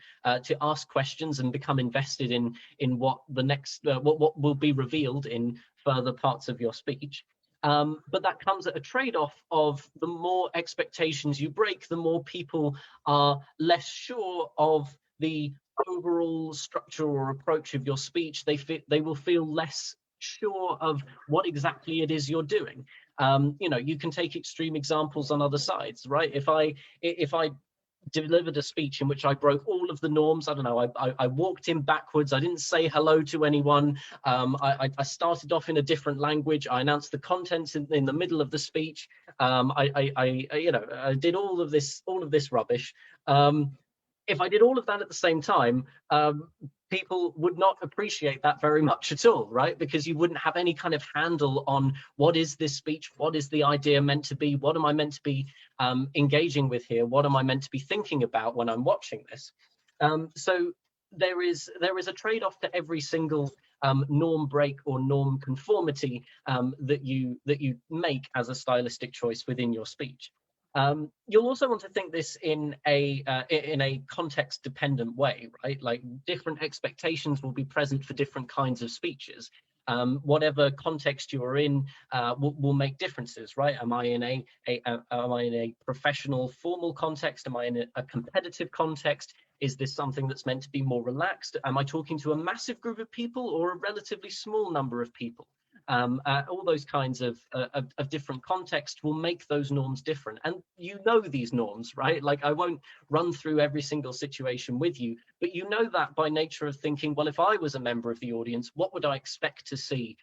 ask questions and become invested in what the next what will be revealed in further parts of your speech. But that comes at a trade-off of the more expectations you break, the more people are less sure of the overall structure or approach of your speech. They will feel less sure of what exactly it is you're doing. You can take extreme examples on other sides, right? If I delivered a speech in which I broke all of the norms, I don't know, I walked in backwards, I didn't say hello to anyone, I started off in a different language, I announced the contents in the middle of the speech, I did all of this rubbish. If I did all of that at the same time, people would not appreciate that very much at all, right? Because you wouldn't have any kind of handle on what is this speech, what is the idea meant to be, what am I meant to be engaging with here, what am I meant to be thinking about when I'm watching this? So there is a trade-off to every single norm break or norm conformity that you make as a stylistic choice within your speech. You'll also want to think this in a context-dependent way, right? Like different expectations will be present for different kinds of speeches. Whatever context you are in will make differences, right? Am I in a professional, formal context? Am I in a competitive context? Is this something that's meant to be more relaxed? Am I talking to a massive group of people or a relatively small number of people? all those kinds of different contexts will make those norms different. And you know these norms, right? Like, I won't run through every single situation with you, but you know that by nature of thinking, well, if I was a member of the audience, what would I expect to see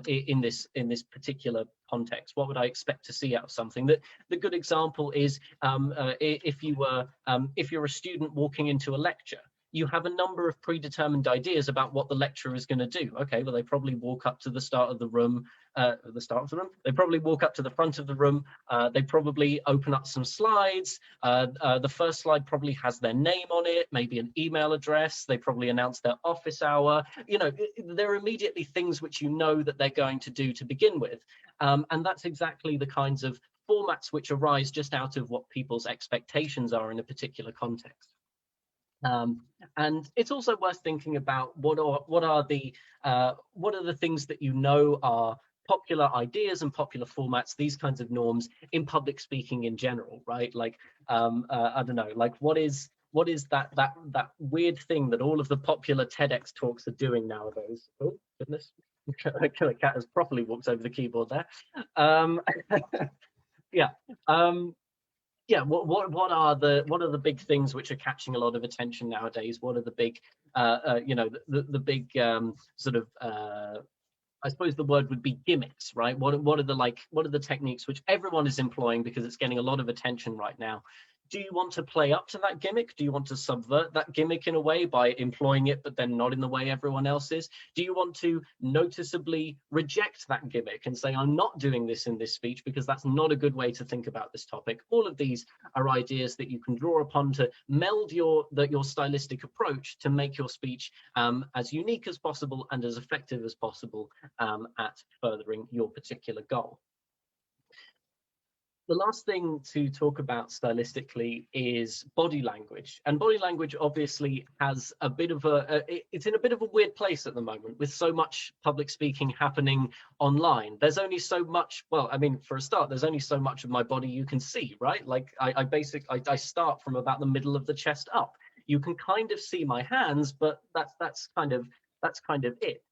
in this particular context? What would I expect to see out of something? The good example is if you're a student walking into a lecture, you have a number of predetermined ideas about what the lecturer is going to do. Okay, well, they probably walk up to the start of the room, they probably walk up to the front of the room, they probably open up some slides. The first slide probably has their name on it, maybe an email address, they probably announce their office hour. You know, there are immediately things which you know that they're going to do to begin with. And that's exactly the kinds of formats which arise just out of what people's expectations are in a particular context. And it's also worth thinking about what are the things that you know are popular ideas and popular formats, these kinds of norms in public speaking in general, right? Like, I don't know, like what is that weird thing that all of the popular TEDx talks are doing nowadays? Oh goodness, Killer Cat has properly walked over the keyboard there. Yeah. Yeah, what are the big things which are catching a lot of attention nowadays? What are the big, you know, the big sort of, I suppose the word would be gimmicks, right? What are the techniques which everyone is employing because it's getting a lot of attention right now? Do you want to play up to that gimmick? Do you want to subvert that gimmick in a way by employing it, but then not in the way everyone else is? Do you want to noticeably reject that gimmick and say, I'm not doing this in this speech because that's not a good way to think about this topic? All of these are ideas that you can draw upon to meld your stylistic approach to make your speech as unique as possible and as effective as possible at furthering your particular goal. The last thing to talk about stylistically is body language. And body language obviously has a bit of it's in a bit of a weird place at the moment with so much public speaking happening online. There's only so much, well, I mean, for a start, there's only so much of my body you can see, right? Like I start from about the middle of the chest up. You can kind of see my hands, but that's kind of it.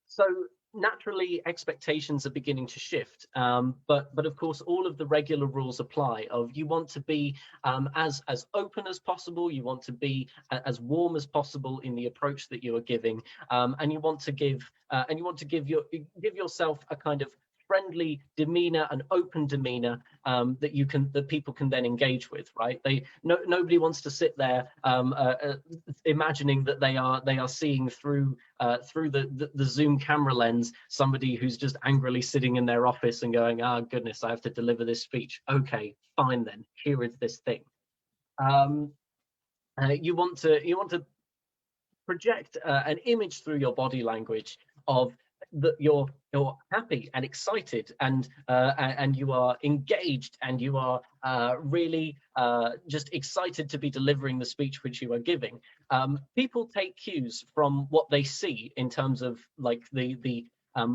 So naturally, expectations are beginning to shift, but of course, all of the regular rules apply. Of you want to be as open as possible, you want to be as warm as possible in the approach that you are giving, and you want to give yourself a kind of friendly demeanor and open demeanor that people can then engage with, right? Nobody wants to sit there imagining that they are seeing through the Zoom camera lens somebody who's just angrily sitting in their office and going, "Ah, goodness, I have to deliver this speech. Okay, fine then. Here is this thing." You want to project an image through your body language of that you're happy and excited and you are engaged and you are really just excited to be delivering the speech which you are giving. People take cues from what they see in terms of like the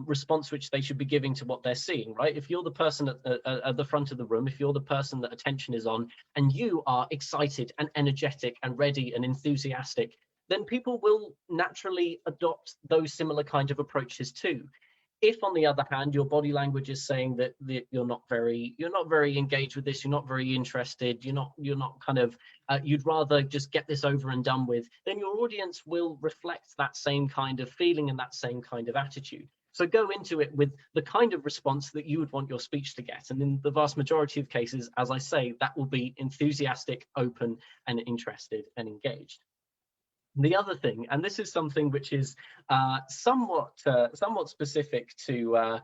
response which they should be giving to what they're seeing, right? If you're the person at the front of the room, if you're the person that attention is on and you are excited and energetic and ready and enthusiastic, then people will naturally adopt those similar kind of approaches too. If, on the other hand, your body language is saying that you're not very engaged with this, you're not very interested, you're not kind of, you'd rather just get this over and done with, then your audience will reflect that same kind of feeling and that same kind of attitude. So go into it with the kind of response that you would want your speech to get. And in the vast majority of cases, as I say, that will be enthusiastic, open, and interested and engaged. The other thing, and this is something which is somewhat specific to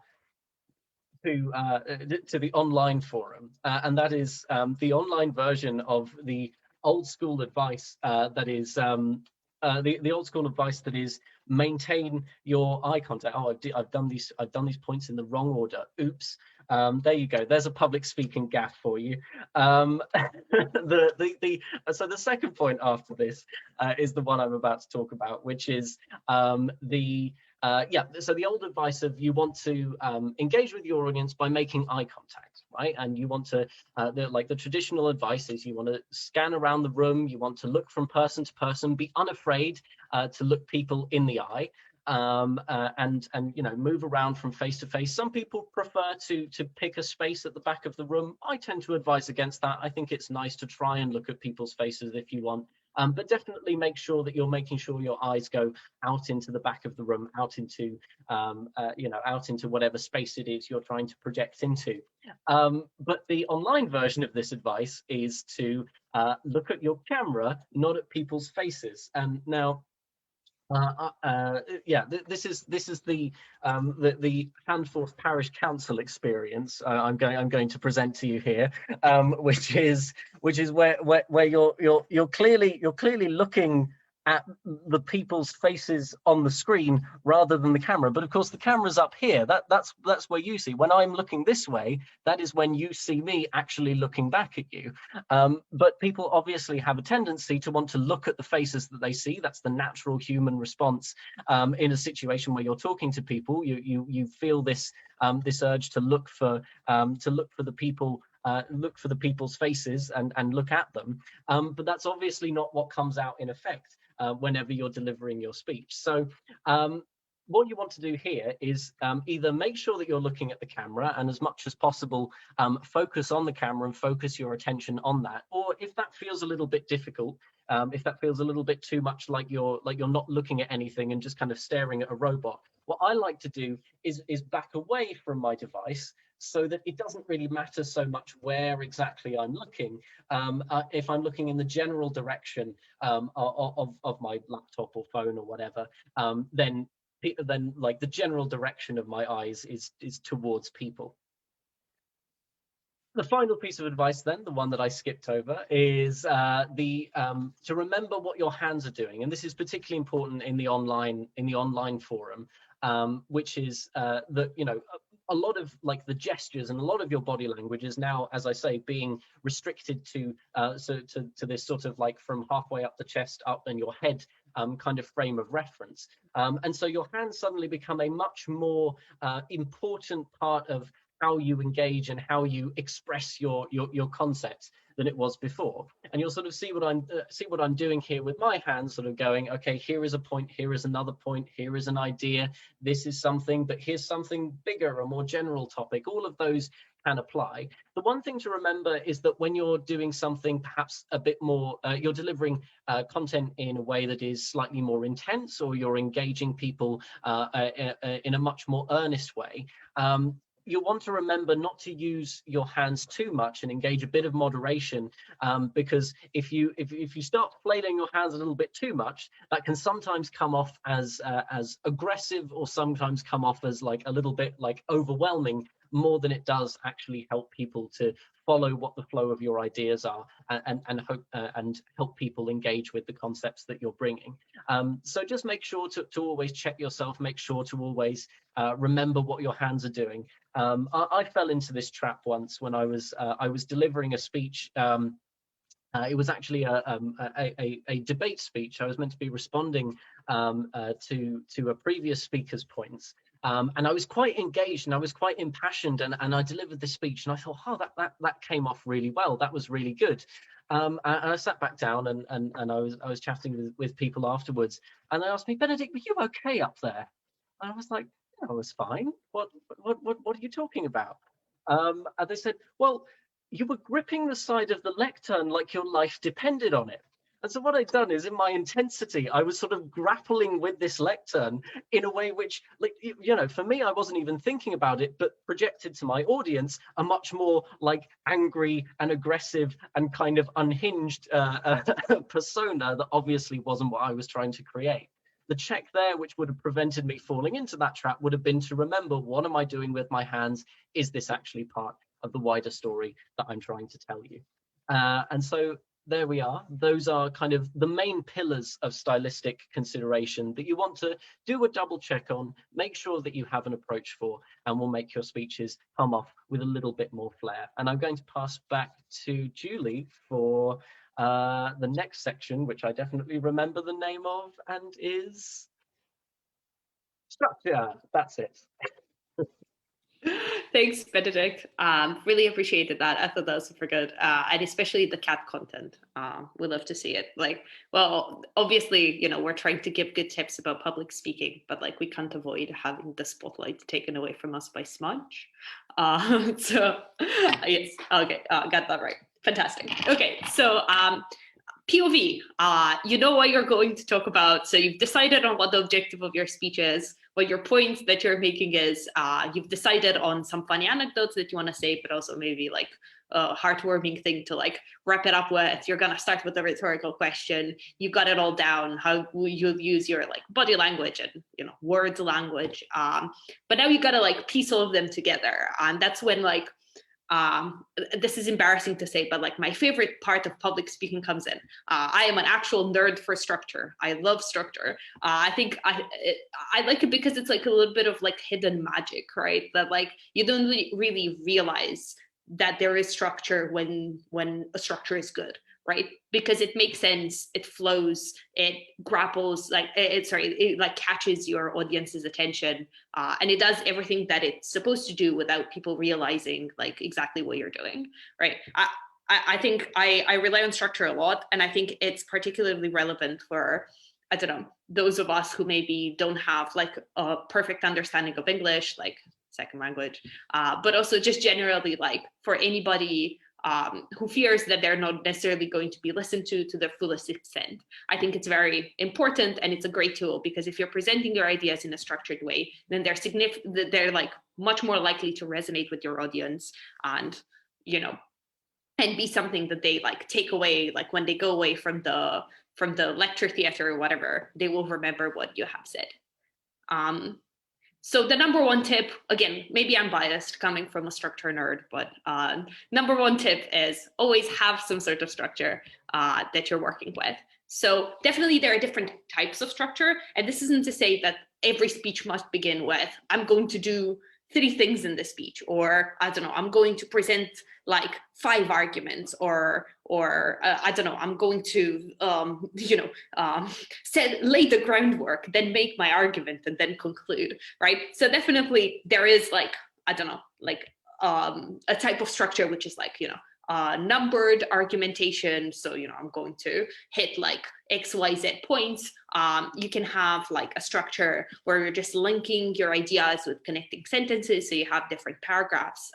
the online forum, and that is the online version of the old school advice that is the old school advice that is maintain your eye contact. Oh, I've done these points in the wrong order. Oops. There you go. There's a public speaking gaffe for you. So the second point after this is the one I'm about to talk about, which is so the old advice of you want to engage with your audience by making eye contact, right? And you want to the traditional advice is you want to scan around the room, you want to look from person to person, be unafraid to look people in the eye. and you know, move around from face to face. Some people prefer to pick a space at the back of the room. I tend to advise against that. I think it's nice to try and look at people's faces if you want, but definitely make sure that you're making sure your eyes go out into the back of the room, out into you know, out into whatever space it is you're trying to project into. But the online version of this advice is to look at your camera, not at people's faces. And now, yeah, this is the Handforth Parish Council experience I'm going to present to you here, which is where you're clearly looking at the people's faces on the screen rather than the camera. But of course the camera's up here. That's where you see. When I'm looking this way, that is when you see me actually looking back at you. But people obviously have a tendency to want to look at the faces that they see. That's the natural human response in a situation where you're talking to people. You feel this this urge to look for the people. Look for the people's faces and look at them, but that's obviously not what comes out in effect whenever you're delivering your speech. So what you want to do here is either make sure that you're looking at the camera and as much as possible focus on the camera and focus your attention on that, or if that feels a little bit difficult, if that feels a little bit too much like you're not looking at anything and just kind of staring at a robot, what I like to do is back away from my device so that it doesn't really matter so much where exactly I'm looking. If I'm looking in the general direction of my laptop or phone or whatever, then like the general direction of my eyes is towards people. The final piece of advice, then, the one that I skipped over, is to remember what your hands are doing, and this is particularly important in the online forum, which is that, you know, a lot of like the gestures and a lot of your body language is now, as I say, being restricted to to this sort of like from halfway up the chest up and your head kind of frame of reference, and so your hands suddenly become a much more important part of how you engage and how you express your concepts than it was before. And you'll sort of see what I'm doing here with my hands, sort of going, okay, here is a point, here is another point, here is an idea, this is something, but here's something bigger, a more general topic. All of those can apply. The one thing to remember is that when you're doing something perhaps a bit more, you're delivering content in a way that is slightly more intense, or you're engaging people in a much more earnest way, you want to remember not to use your hands too much and engage a bit of moderation, because if you start flailing your hands a little bit too much, that can sometimes come off as aggressive, or sometimes come off as like a little bit like overwhelming, more than it does actually help people to follow what the flow of your ideas are, and help people engage with the concepts that you're bringing. So just make sure to always check yourself, make sure to always remember what your hands are doing. I fell into this trap once when I was delivering a speech. It was actually a debate speech. I was meant to be responding to a previous speaker's points. And I was quite engaged and I was quite impassioned, and I delivered the speech and I thought, oh, that came off really well. That was really good. And I sat back down and I was chatting with people afterwards, and they asked me, Benedict, were you okay up there? And I was like, yeah, I was fine. What are you talking about? And they said, well, you were gripping the side of the lectern like your life depended on it. And so what I'd done is, in my intensity, I was sort of grappling with this lectern in a way which, like, you know, for me, I wasn't even thinking about it, but projected to my audience a much more like angry and aggressive and kind of unhinged persona that obviously wasn't what I was trying to create. The check there, which would have prevented me falling into that trap, would have been to remember, what am I doing with my hands? Is this actually part of the wider story that I'm trying to tell you? And so there we are. Those are kind of the main pillars of stylistic consideration that you want to do a double check on, make sure that you have an approach for, and will make your speeches come off with a little bit more flair. And I'm going to pass back to Julie for the next section, which I definitely remember the name of, and is structure. That's it. Thanks, Benedict. Really appreciated that. I thought that was super good. And especially the cat content. We love to see it. Like, well, obviously, you know, we're trying to give good tips about public speaking, but like we can't avoid having the spotlight taken away from us by Smudge. So yes, okay, got that right. Fantastic. Okay, so POV, you know what you're going to talk about. So you've decided on what the objective of your speech is, what your point that you're making is. You've decided on some funny anecdotes that you want to say, but also maybe like a heartwarming thing to like wrap it up with. You're going to start with a rhetorical question. You've got it all down, how you'll use your like body language and, you know, words language. But now you got to like piece all of them together. And that's when like, this is embarrassing to say, but like my favorite part of public speaking comes in. I am an actual nerd for structure. I love structure. I think I like it because it's like a little bit of like hidden magic, right? That like you don't really realize that there is structure when a structure is good, right? Because it makes sense, it flows, it grapples, like it like catches your audience's attention, and it does everything that it's supposed to do without people realizing like exactly what you're doing, right? I think I rely on structure a lot, and I think it's particularly relevant for, I don't know, those of us who maybe don't have like a perfect understanding of English, like second language, but also just generally like for anybody who fears that they're not necessarily going to be listened to the fullest extent. I think it's very important, and it's a great tool, because if you're presenting your ideas in a structured way, then they're like much more likely to resonate with your audience, and, you know, and be something that they like take away, like when they go away from the lecture theater or whatever, they will remember what you have said. So the number one tip, again, maybe I'm biased coming from a structure nerd, but number one tip is always have some sort of structure that you're working with. So definitely there are different types of structure. And this isn't to say that every speech must begin with, I'm going to do 3 things in the speech, or I don't know, I'm going to present like 5 arguments, or I don't know, I'm going to lay the groundwork, then make my argument, and then conclude, right? So definitely there is like, I don't know, like a type of structure which is like, you know, numbered argumentation. So, you know, I'm going to hit like XYZ points. You can have like a structure where you're just linking your ideas with connecting sentences. So you have different paragraphs,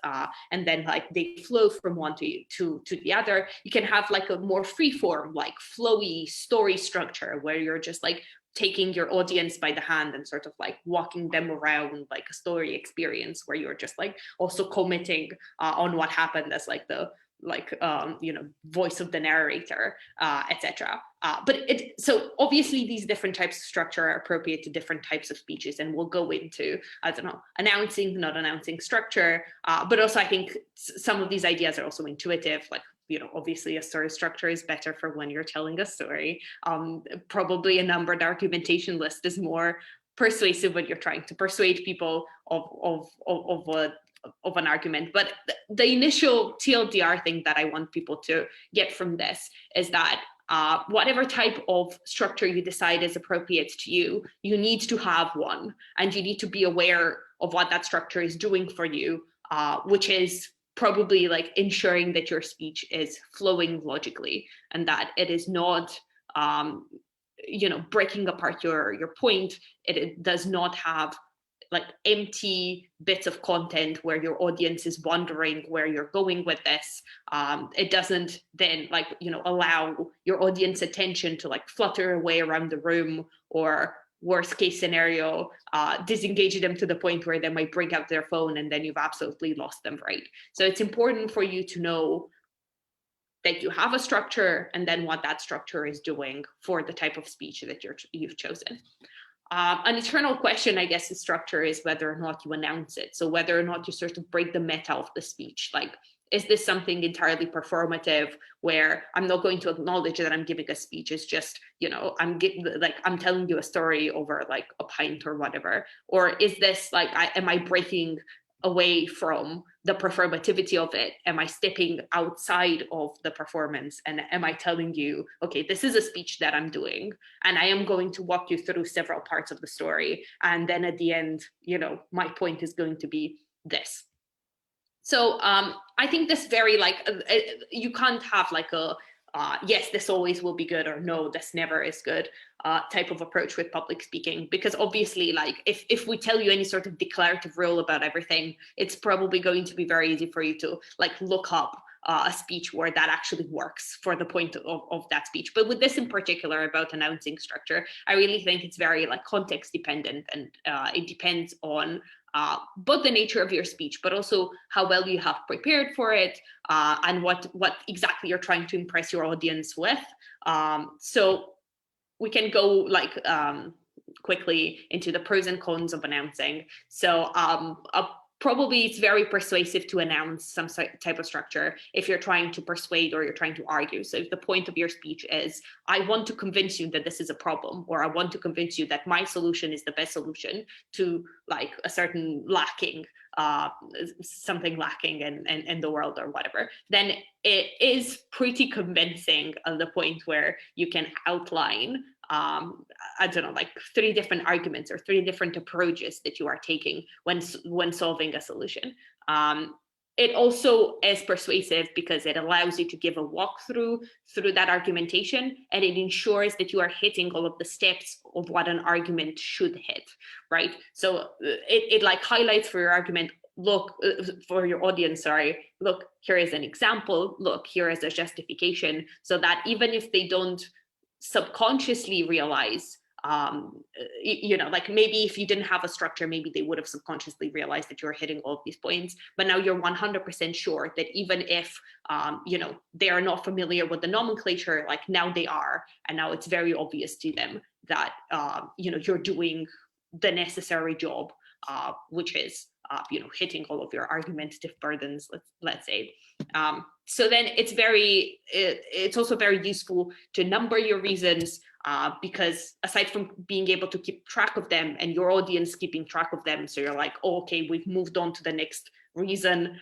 and then like they flow from one to the other. You can have like a more free form, like flowy story structure where you're just like taking your audience by the hand and sort of like walking them around like a story experience, where you're just like also commenting on what happened as like the voice of the narrator, etc. So obviously these different types of structure are appropriate to different types of speeches, and we'll go into, I don't know, announcing, not announcing structure, but also I think some of these ideas are also intuitive, like, you know, obviously a story structure is better for when you're telling a story. Probably a numbered argumentation list is more persuasive when you're trying to persuade people of an argument. But the initial TLDR thing that I want people to get from this is that whatever type of structure you decide is appropriate to you, you need to have one, and you need to be aware of what that structure is doing for you, which is probably like ensuring that your speech is flowing logically, and that it is not breaking apart your point. It does not have like empty bits of content where your audience is wondering where you're going with this. It doesn't then allow your audience attention to like flutter away around the room, or worst case scenario, disengage them to the point where they might bring out their phone and then you've absolutely lost them, right? So it's important for you to know that you have a structure, and then what that structure is doing for the type of speech that you've chosen. An eternal question, I guess, in structure is whether or not you announce it. So whether or not you sort of break the meta of the speech. Like, is this something entirely performative where I'm not going to acknowledge that I'm giving a speech? It's just, I'm telling you a story over like a pint or whatever. Or is this like, am I breaking away from the performativity of it? Am I stepping outside of the performance, and am I telling you, okay, this is a speech that I'm doing, and I am going to walk you through several parts of the story, and then at the end, my point is going to be this. So I think this very you can't have like a yes, this always will be good, or no, this never is good type of approach with public speaking, because obviously, like if we tell you any sort of declarative rule about everything, it's probably going to be very easy for you to like look up a speech where that actually works for the point of that speech. But with this in particular about announcing structure, I really think it's very like context dependent, and it depends on both the nature of your speech, but also how well you have prepared for it, and what exactly you're trying to impress your audience with. So we can go like quickly into the pros and cons of announcing. So probably it's very persuasive to announce some type of structure if you're trying to persuade or you're trying to argue. So if the point of your speech is, I want to convince you that this is a problem, or I want to convince you that my solution is the best solution to like a certain lacking, something lacking in the world or whatever, then it is pretty convincing at the point where you can outline I don't know, like 3 different arguments or 3 different approaches that you are taking when solving a solution. It also is persuasive because it allows you to give a walkthrough through that argumentation, and it ensures that you are hitting all of the steps of what an argument should hit, right? So it like highlights for your argument, look, for your audience, sorry, look, here is an example, look, here is a justification, so that even if they don't subconsciously realize, you know, like maybe if you didn't have a structure, maybe they would have subconsciously realized that you're hitting all of these points, but now you're 100% sure that even if, you know, they are not familiar with the nomenclature, like now they are, and now it's very obvious to them that, you know, you're doing the necessary job, which is, you know, hitting all of your argumentative burdens, let's say. So then it's also very useful to number your reasons, because aside from being able to keep track of them and your audience keeping track of them, so you're like, oh, okay, we've moved on to the next reason.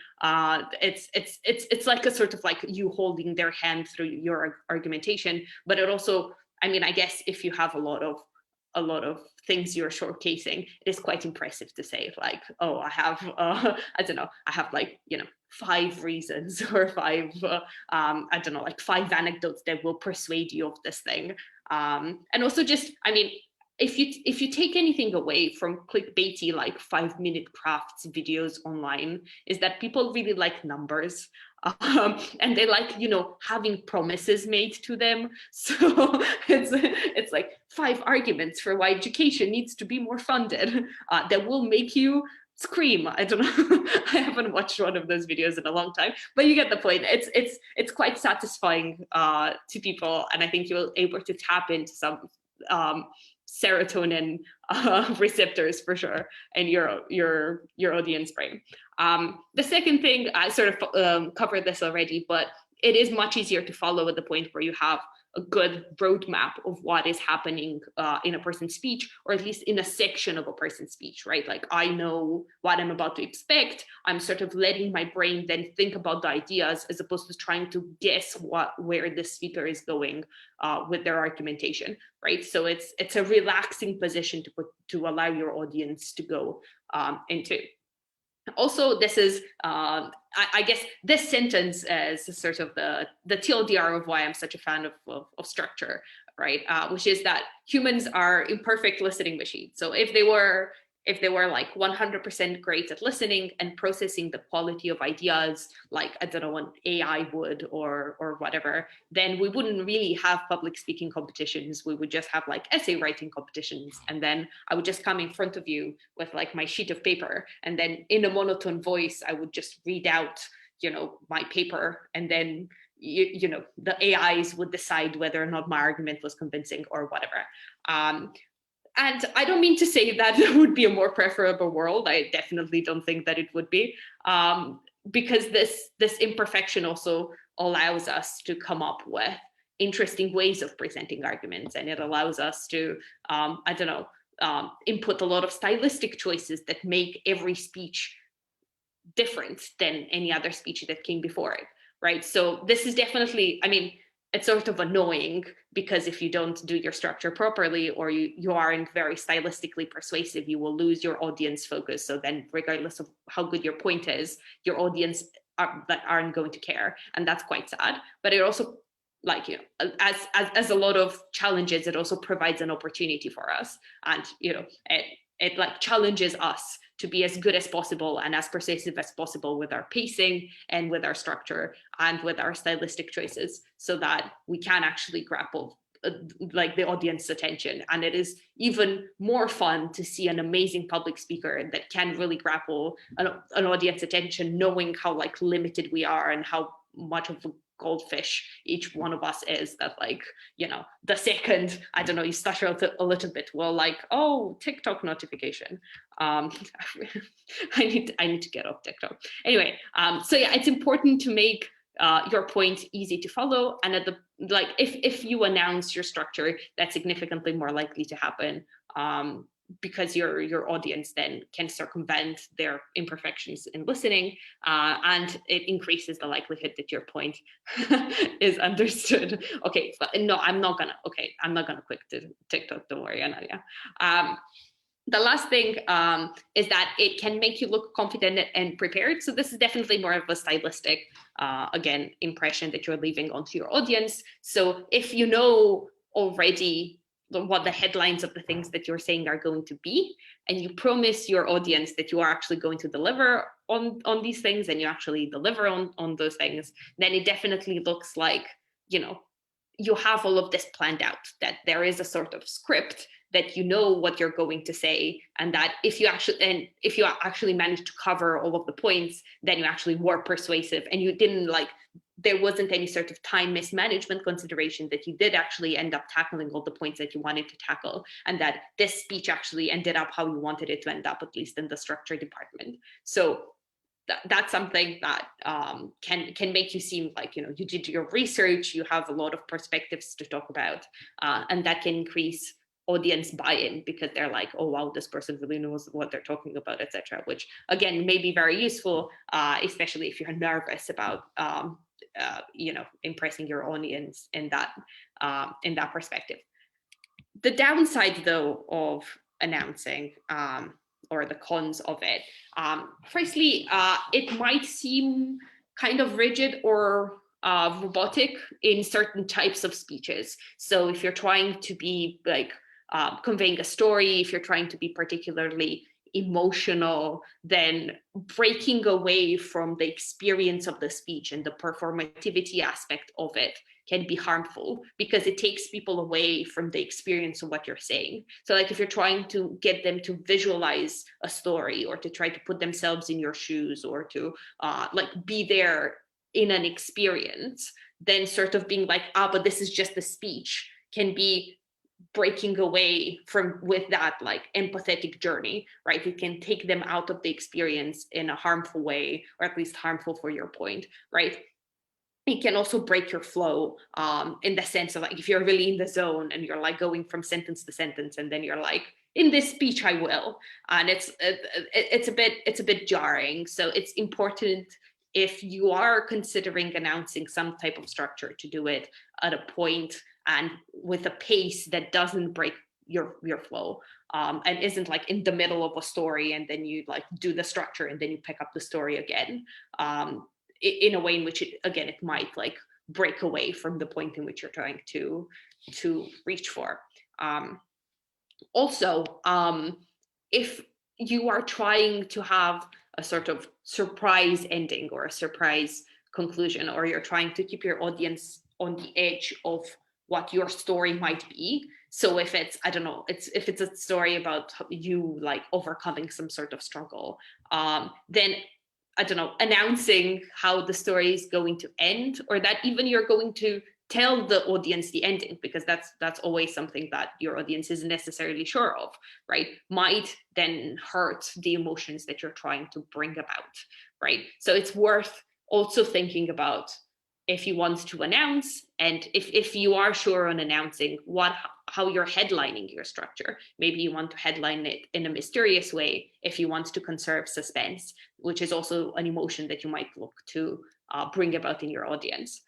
It's like a sort of like you holding their hand through your argumentation, but it also, I mean, I guess if you have a lot of things you're showcasing, it is quite impressive to say like, oh, I have I don't know, I have like, you know, 5 reasons or 5 I don't know, like 5 anecdotes that will persuade you of this thing. And also just, I mean, if you take anything away from clickbaity like 5-minute crafts videos online, is that people really like numbers. And they like, you know, having promises made to them. So it's like 5 arguments for why education needs to be more funded, that will make you scream. I don't know. I haven't watched one of those videos in a long time, but you get the point. It's quite satisfying to people, and I think you're able to tap into some serotonin receptors for sure in your audience brain. The second thing, I sort of covered this already, but it is much easier to follow at the point where you have a good roadmap of what is happening in a person's speech, or at least in a section of a person's speech, right? Like I know what I'm about to expect. I'm sort of letting my brain then think about the ideas as opposed to trying to guess where the speaker is going with their argumentation, right? So it's a relaxing position to allow your audience to go into. Also, this is, I guess, this sentence is sort of the TLDR of why I'm such a fan of structure, right? Which is that humans are imperfect listening machines. So if they were like 100% great at listening and processing the quality of ideas, like, I don't know, an AI would or whatever, then we wouldn't really have public speaking competitions. We would just have like essay writing competitions. And then I would just come in front of you with like my sheet of paper. And then in a monotone voice, I would just read out, you know, my paper. And then, you know, the AIs would decide whether or not my argument was convincing or whatever. And I don't mean to say that it would be a more preferable world. I definitely don't think that it would be, because this imperfection also allows us to come up with interesting ways of presenting arguments, and it allows us to, I don't know, input a lot of stylistic choices that make every speech different than any other speech that came before it, right? So this is definitely, I mean, it's sort of annoying, because if you don't do your structure properly, or you aren't very stylistically persuasive, you will lose your audience focus. So then regardless of how good your point is, your audience aren't going to care. And that's quite sad. But it also, like, you know, as a lot of challenges, it also provides an opportunity for us. And, you know, it like challenges us to be as good as possible and as persuasive as possible with our pacing and with our structure and with our stylistic choices, so that we can actually grapple like the audience attention. And it is even more fun to see an amazing public speaker that can really grapple an audience attention, knowing how like limited we are and how much of a goldfish each one of us is, that, like, you know, the second, I don't know, you stutter a little bit, well, like, oh, TikTok notification. I need to get off TikTok. Anyway, so yeah, it's important to make your point easy to follow. And at the, like, if you announce your structure, that's significantly more likely to happen, because your audience then can circumvent their imperfections in listening, and it increases the likelihood that your point is understood. Okay, but no, I'm not gonna quit TikTok, don't worry, Analia. The last thing is that it can make you look confident and prepared. So this is definitely more of a stylistic, again, impression that you're leaving onto your audience. So if you know already what the headlines of the things that you're saying are going to be, and you promise your audience that you are actually going to deliver on these things, and you actually deliver on those things, then it definitely looks like, you know, you have all of this planned out, that there is a sort of script, that you know what you're going to say, and that if you actually manage to cover all of the points, then you actually were persuasive, and you didn't, like, there wasn't any sort of time mismanagement consideration, that you did actually end up tackling all the points that you wanted to tackle, and that this speech actually ended up how you wanted it to end up, at least in the structure department. So that's something that can make you seem like, you know, you did your research, you have a lot of perspectives to talk about, and that can increase audience buy-in, because they're like, oh wow, this person really knows what they're talking about, etc. Which again may be very useful, especially if you're nervous about you know, impressing your audience in that perspective. The downside, though, of announcing, or the cons of it, firstly, it might seem kind of rigid or robotic in certain types of speeches. So if you're trying to be like conveying a story, if you're trying to be particularly emotional, then breaking away from the experience of the speech and the performativity aspect of it can be harmful, because it takes people away from the experience of what you're saying. So like if you're trying to get them to visualize a story, or to try to put themselves in your shoes, or to like be there in an experience, then sort of being like, but this is just a speech, can be breaking away from with that like empathetic journey, right? It can take them out of the experience in a harmful way, or at least harmful for your point, right? It can also break your flow, in the sense of like, if you're really in the zone and you're like going from sentence to sentence, and then you're like, in this speech I will, and it's a bit jarring. So it's important, if you are considering announcing some type of structure, to do it at a point and with a pace that doesn't break your flow, and isn't like in the middle of a story and then you like do the structure and then you pick up the story again, in a way in which it might like break away from the point in which you're trying to reach for. Also, if you are trying to have a sort of surprise ending or a surprise conclusion, or you're trying to keep your audience on the edge of what your story might be. So if it's, I don't know, if it's a story about you like overcoming some sort of struggle, then I don't know, announcing how the story is going to end, or that even you're going to tell the audience the ending, because that's always something that your audience isn't necessarily sure of, right? Might then hurt the emotions that you're trying to bring about, right? So it's worth also thinking about, if you want to announce, and if you are sure on announcing how you're headlining your structure. Maybe you want to headline it in a mysterious way if you want to conserve suspense, which is also an emotion that you might look to bring about in your audience.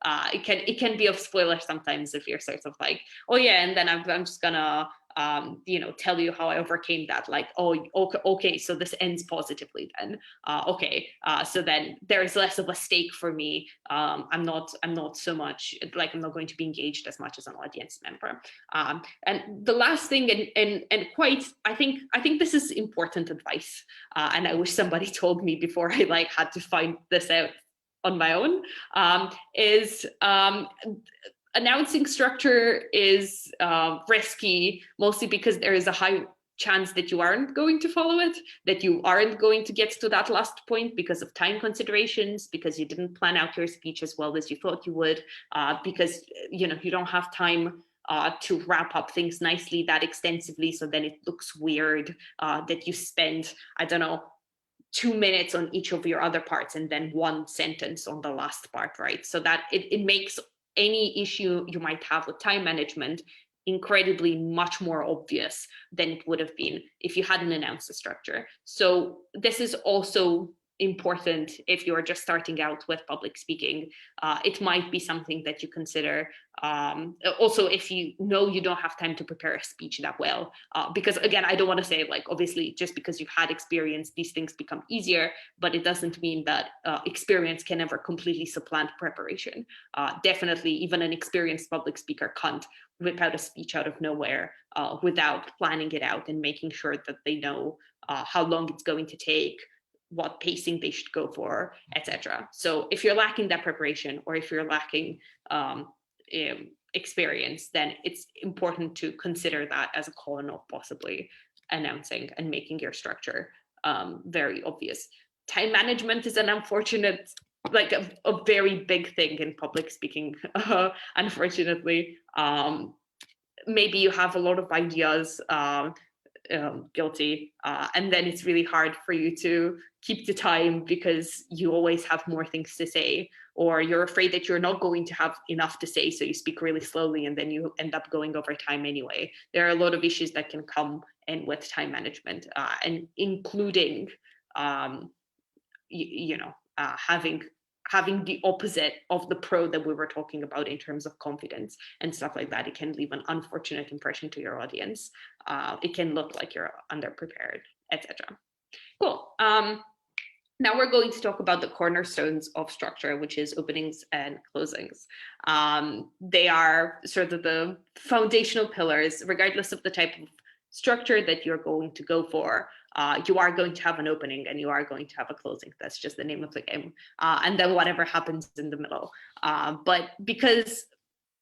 it can be a spoiler sometimes if you're sort of like, oh yeah, and then I'm just gonna tell you how I overcame that. Like, oh, okay, so this ends positively then. So then there's less of a stake for me. I'm not so much like, I'm not going to be engaged as much as an audience member. And the last thing, and quite, I think this is important advice, and I wish somebody told me before I like had to find this out on my own, is announcing structure is risky, mostly because there is a high chance that you aren't going to follow it, that you aren't going to get to that last point because of time considerations, because you didn't plan out your speech as well as you thought you would, because you don't have time to wrap up things nicely that extensively, so then it looks weird that you spend, I don't know, 2 minutes on each of your other parts and then 1 sentence on the last part, right? So that it makes any issue you might have with time management incredibly much more obvious than it would have been if you hadn't announced the structure. So this is also important if you're just starting out with public speaking. It might be something that you consider. Also, if you know you don't have time to prepare a speech that well, because again, I don't want to say like, obviously, just because you've had experience, these things become easier, but it doesn't mean that experience can ever completely supplant preparation. Definitely, even an experienced public speaker can't whip out a speech out of nowhere without planning it out and making sure that they know how long it's going to take, what pacing they should go for, etc. So if you're lacking that preparation, or if you're lacking experience, then it's important to consider that as a column of possibly announcing and making your structure very obvious. Time management is an unfortunate, like a very big thing in public speaking, unfortunately. Maybe you have a lot of ideas, guilty, and then it's really hard for you to keep the time because you always have more things to say, or you're afraid that you're not going to have enough to say, so you speak really slowly and then you end up going over time anyway. There are a lot of issues that can come in with time management, and including having the opposite of the pro that we were talking about in terms of confidence and stuff like that. It can leave an unfortunate impression to your audience. It can look like you're underprepared, etc. Cool. Now we're going to talk about the cornerstones of structure, which is openings and closings. They are sort of the foundational pillars, regardless of the type of structure that you're going to go for. You are going to have an opening and you are going to have a closing. That's just the name of the game. And then whatever happens in the middle. But because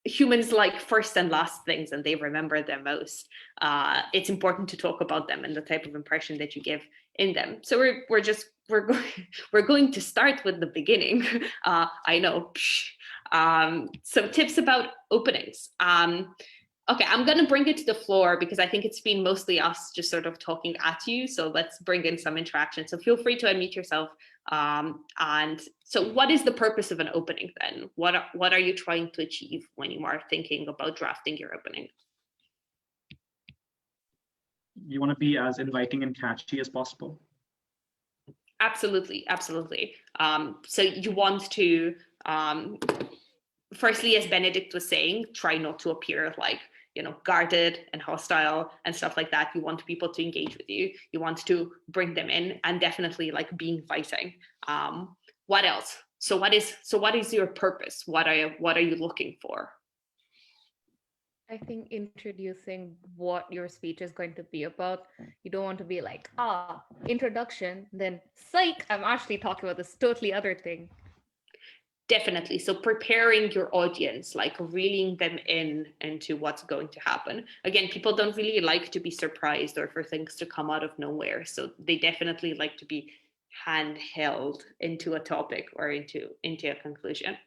humans like first and last things and they remember them most, it's important to talk about them and the type of impression that you give in them. So we're going to start with the beginning. I know. So tips about openings. Okay, I'm going to bring it to the floor because I think it's been mostly us just sort of talking at you. So let's bring in some interaction. So feel free to unmute yourself. And so what is the purpose of an opening then? What are you trying to achieve when you are thinking about drafting your opening? You want to be as inviting and catchy as possible. Absolutely, absolutely. So you want to, firstly, as Benedict was saying, try not to appear like, guarded and hostile and stuff like that. You want people to engage with you. You want to bring them in and definitely like be inviting. What else? So what is your purpose? What are you looking for? I think introducing what your speech is going to be about. You don't want to be like, introduction, then psych, I'm actually talking about this totally other thing. Definitely. So preparing your audience, like reeling them into what's going to happen. Again, people don't really like to be surprised or for things to come out of nowhere. So they definitely like to be handheld into a topic or into a conclusion.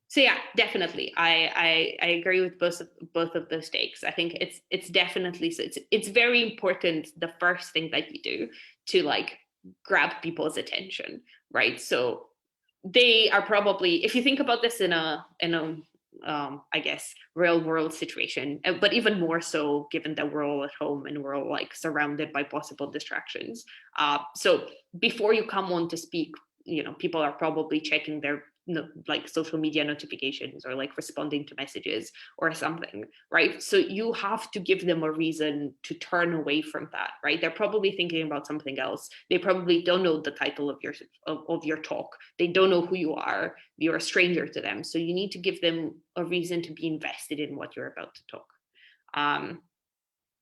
So yeah, definitely. I agree with both of those takes. I think it's definitely, so it's very important, the first thing that you do to like grab people's attention, right? So they are probably, if you think about this in a I guess real world situation, but even more so given that we're all at home and we're all like surrounded by possible distractions. So before you come on to speak, people are probably checking their like social media notifications or like responding to messages or something, right? So you have to give them a reason to turn away from that, right? They're probably thinking about something else. They probably don't know the title of your talk. They don't know who you are. You're a stranger to them. So you need to give them a reason to be invested in what you're about to talk.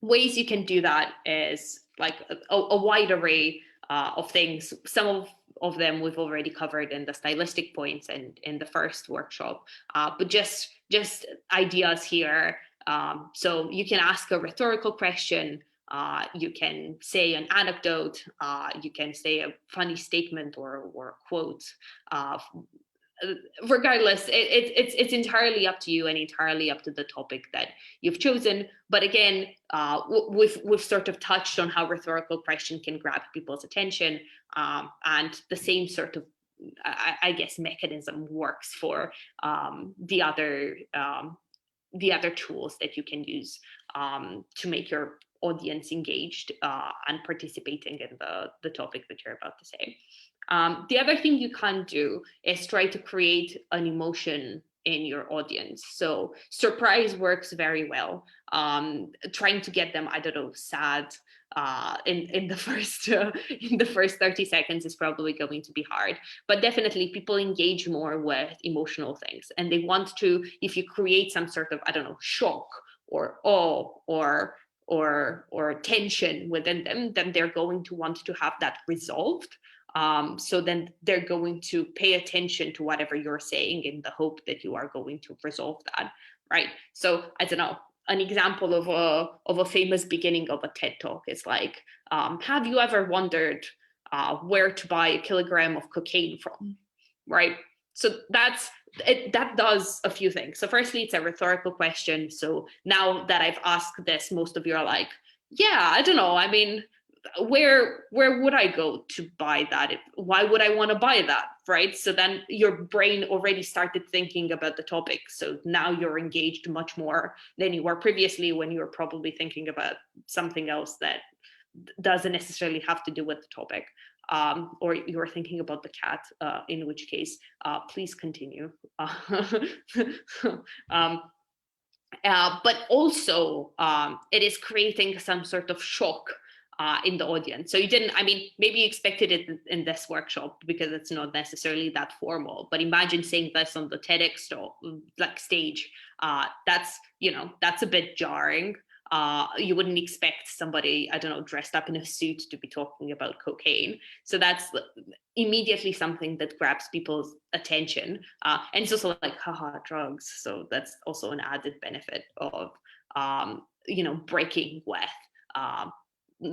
Ways you can do that is like a wide array of things. Some of them we've already covered in the stylistic points and in the first workshop, but just ideas here. So you can ask a rhetorical question, you can say an anecdote, you can say a funny statement or a quote. Regardless, it's entirely up to you and entirely up to the topic that you've chosen. But again, we've sort of touched on how rhetorical question can grab people's attention, and the same sort of, I guess, mechanism works for the other tools that you can use to make your audience engaged and participating in the topic that you're about to say. The other thing you can do is try to create an emotion in your audience. So surprise works very well. Trying to get them, I don't know, sad in the first 30 seconds is probably going to be hard. But definitely people engage more with emotional things, and they want to, if you create some sort of, I don't know, shock or awe or tension within them, then they're going to want to have that resolved. So then they're going to pay attention to whatever you're saying in the hope that you are going to resolve that, right? So I don't know, an example of a famous beginning of a TED Talk is like, have you ever wondered where to buy a kilogram of cocaine from, right? So that does a few things. So firstly, it's a rhetorical question. So now that I've asked this, most of you are like, yeah, I don't know. I mean, where would I go to buy that? Why would I want to buy that, right? So then your brain already started thinking about the topic. So now you're engaged much more than you were previously, when you were probably thinking about something else that doesn't necessarily have to do with the topic. Or you're thinking about the cat, in which case, please continue. But also, it is creating some sort of shock in the audience. So you didn't, I mean, maybe you expected it in this workshop because it's not necessarily that formal, but imagine saying this on the TEDx stage. That's a bit jarring. You wouldn't expect somebody, I don't know, dressed up in a suit to be talking about cocaine. So that's immediately something that grabs people's attention. And it's also like, haha, drugs. So that's also an added benefit of, breaking with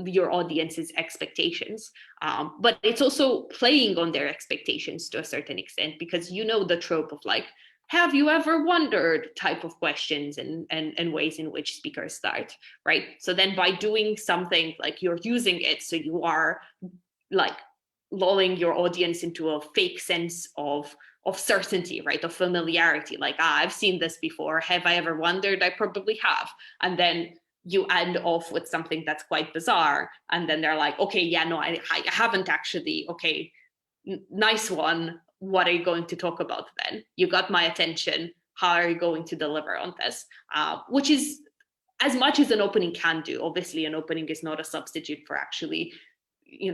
your audience's expectations. But it's also playing on their expectations to a certain extent, because the trope of like, have you ever wondered type of questions and ways in which speakers start, right? So then by doing something like you're using it, so you are like lulling your audience into a fake sense of certainty, right? Of familiarity, like, I've seen this before. Have I ever wondered? I probably have. And then you end off with something that's quite bizarre. And then they're like, okay, yeah, no, I haven't actually. Okay, nice one. What are you going to talk about then? You got my attention. How are you going to deliver on this? Which is as much as an opening can do. Obviously, an opening is not a substitute for actually,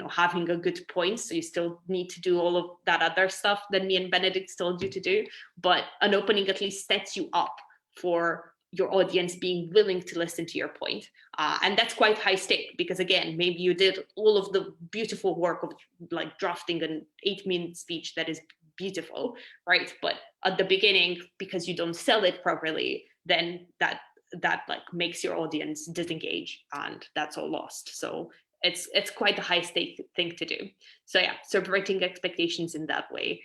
having a good point. So you still need to do all of that other stuff that me and Benedict told you to do. But an opening at least sets you up for your audience being willing to listen to your point. And that's quite high stake, because again, maybe you did all of the beautiful work of like drafting an 8-minute speech that is beautiful, right? But at the beginning, because you don't sell it properly, then that like makes your audience disengage, and that's all lost. So it's quite a high stake thing to do. So yeah, subverting expectations in that way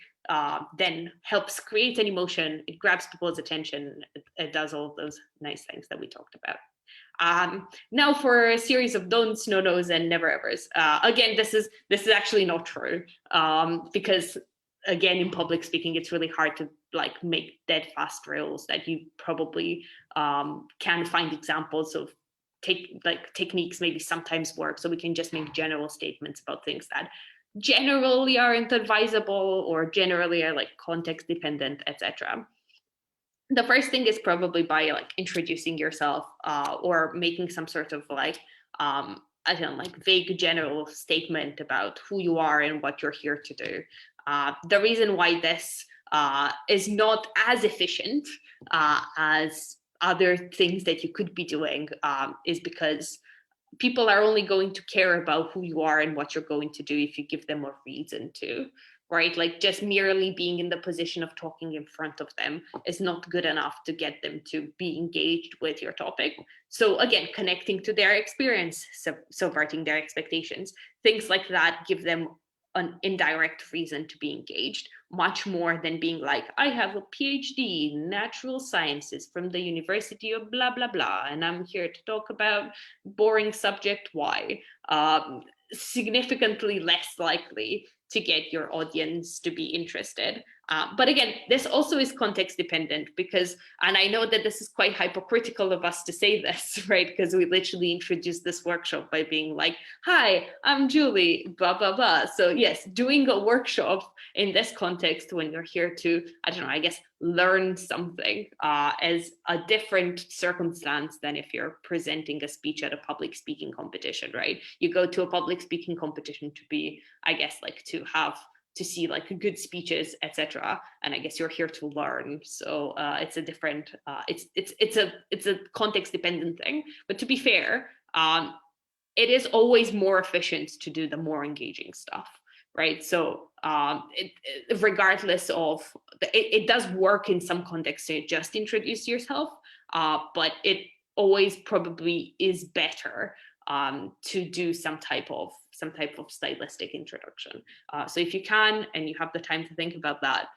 then helps create an emotion. It grabs people's attention. It does all of those nice things that we talked about. Now for a series of don'ts, no-nos, and never-evers. Again, this is actually not true, because again, in public speaking, it's really hard to like make dead fast rules that you probably can find examples of. Techniques maybe sometimes work, so we can just make general statements about things that generally aren't advisable or generally are like context dependent, etc. The first thing is probably by like introducing yourself or making some sort of like I don't know, like vague general statement about who you are and what you're here to do. The reason why this is not as efficient as other things that you could be doing is because people are only going to care about who you are and what you're going to do if you give them a reason to, right? Like just merely being in the position of talking in front of them is not good enough to get them to be engaged with your topic. So again, connecting to their experience, subverting their expectations, things like that give them an indirect reason to be engaged, much more than being like, I have a PhD in natural sciences from the University of blah, blah, blah, and I'm here to talk about boring subject Y. Significantly less likely to get your audience to be interested. But again, this also is context dependent because, and I know that this is quite hypocritical of us to say this, right? Because we literally introduced this workshop by being like, hi, I'm Julie, blah, blah, blah. So yes, doing a workshop in this context when you're here to, I don't know, I guess, learn something is a different circumstance than if you're presenting a speech at a public speaking competition, right? You go to a public speaking competition to be, I guess, like to see like good speeches, etc. And I guess you're here to learn. So it's a different, it's a context dependent thing. But to be fair, it is always more efficient to do the more engaging stuff, right? So regardless of, it does work in some contexts to just introduce yourself, but it always probably is better to do some type of stylistic introduction. So if you can and you have the time to think about that,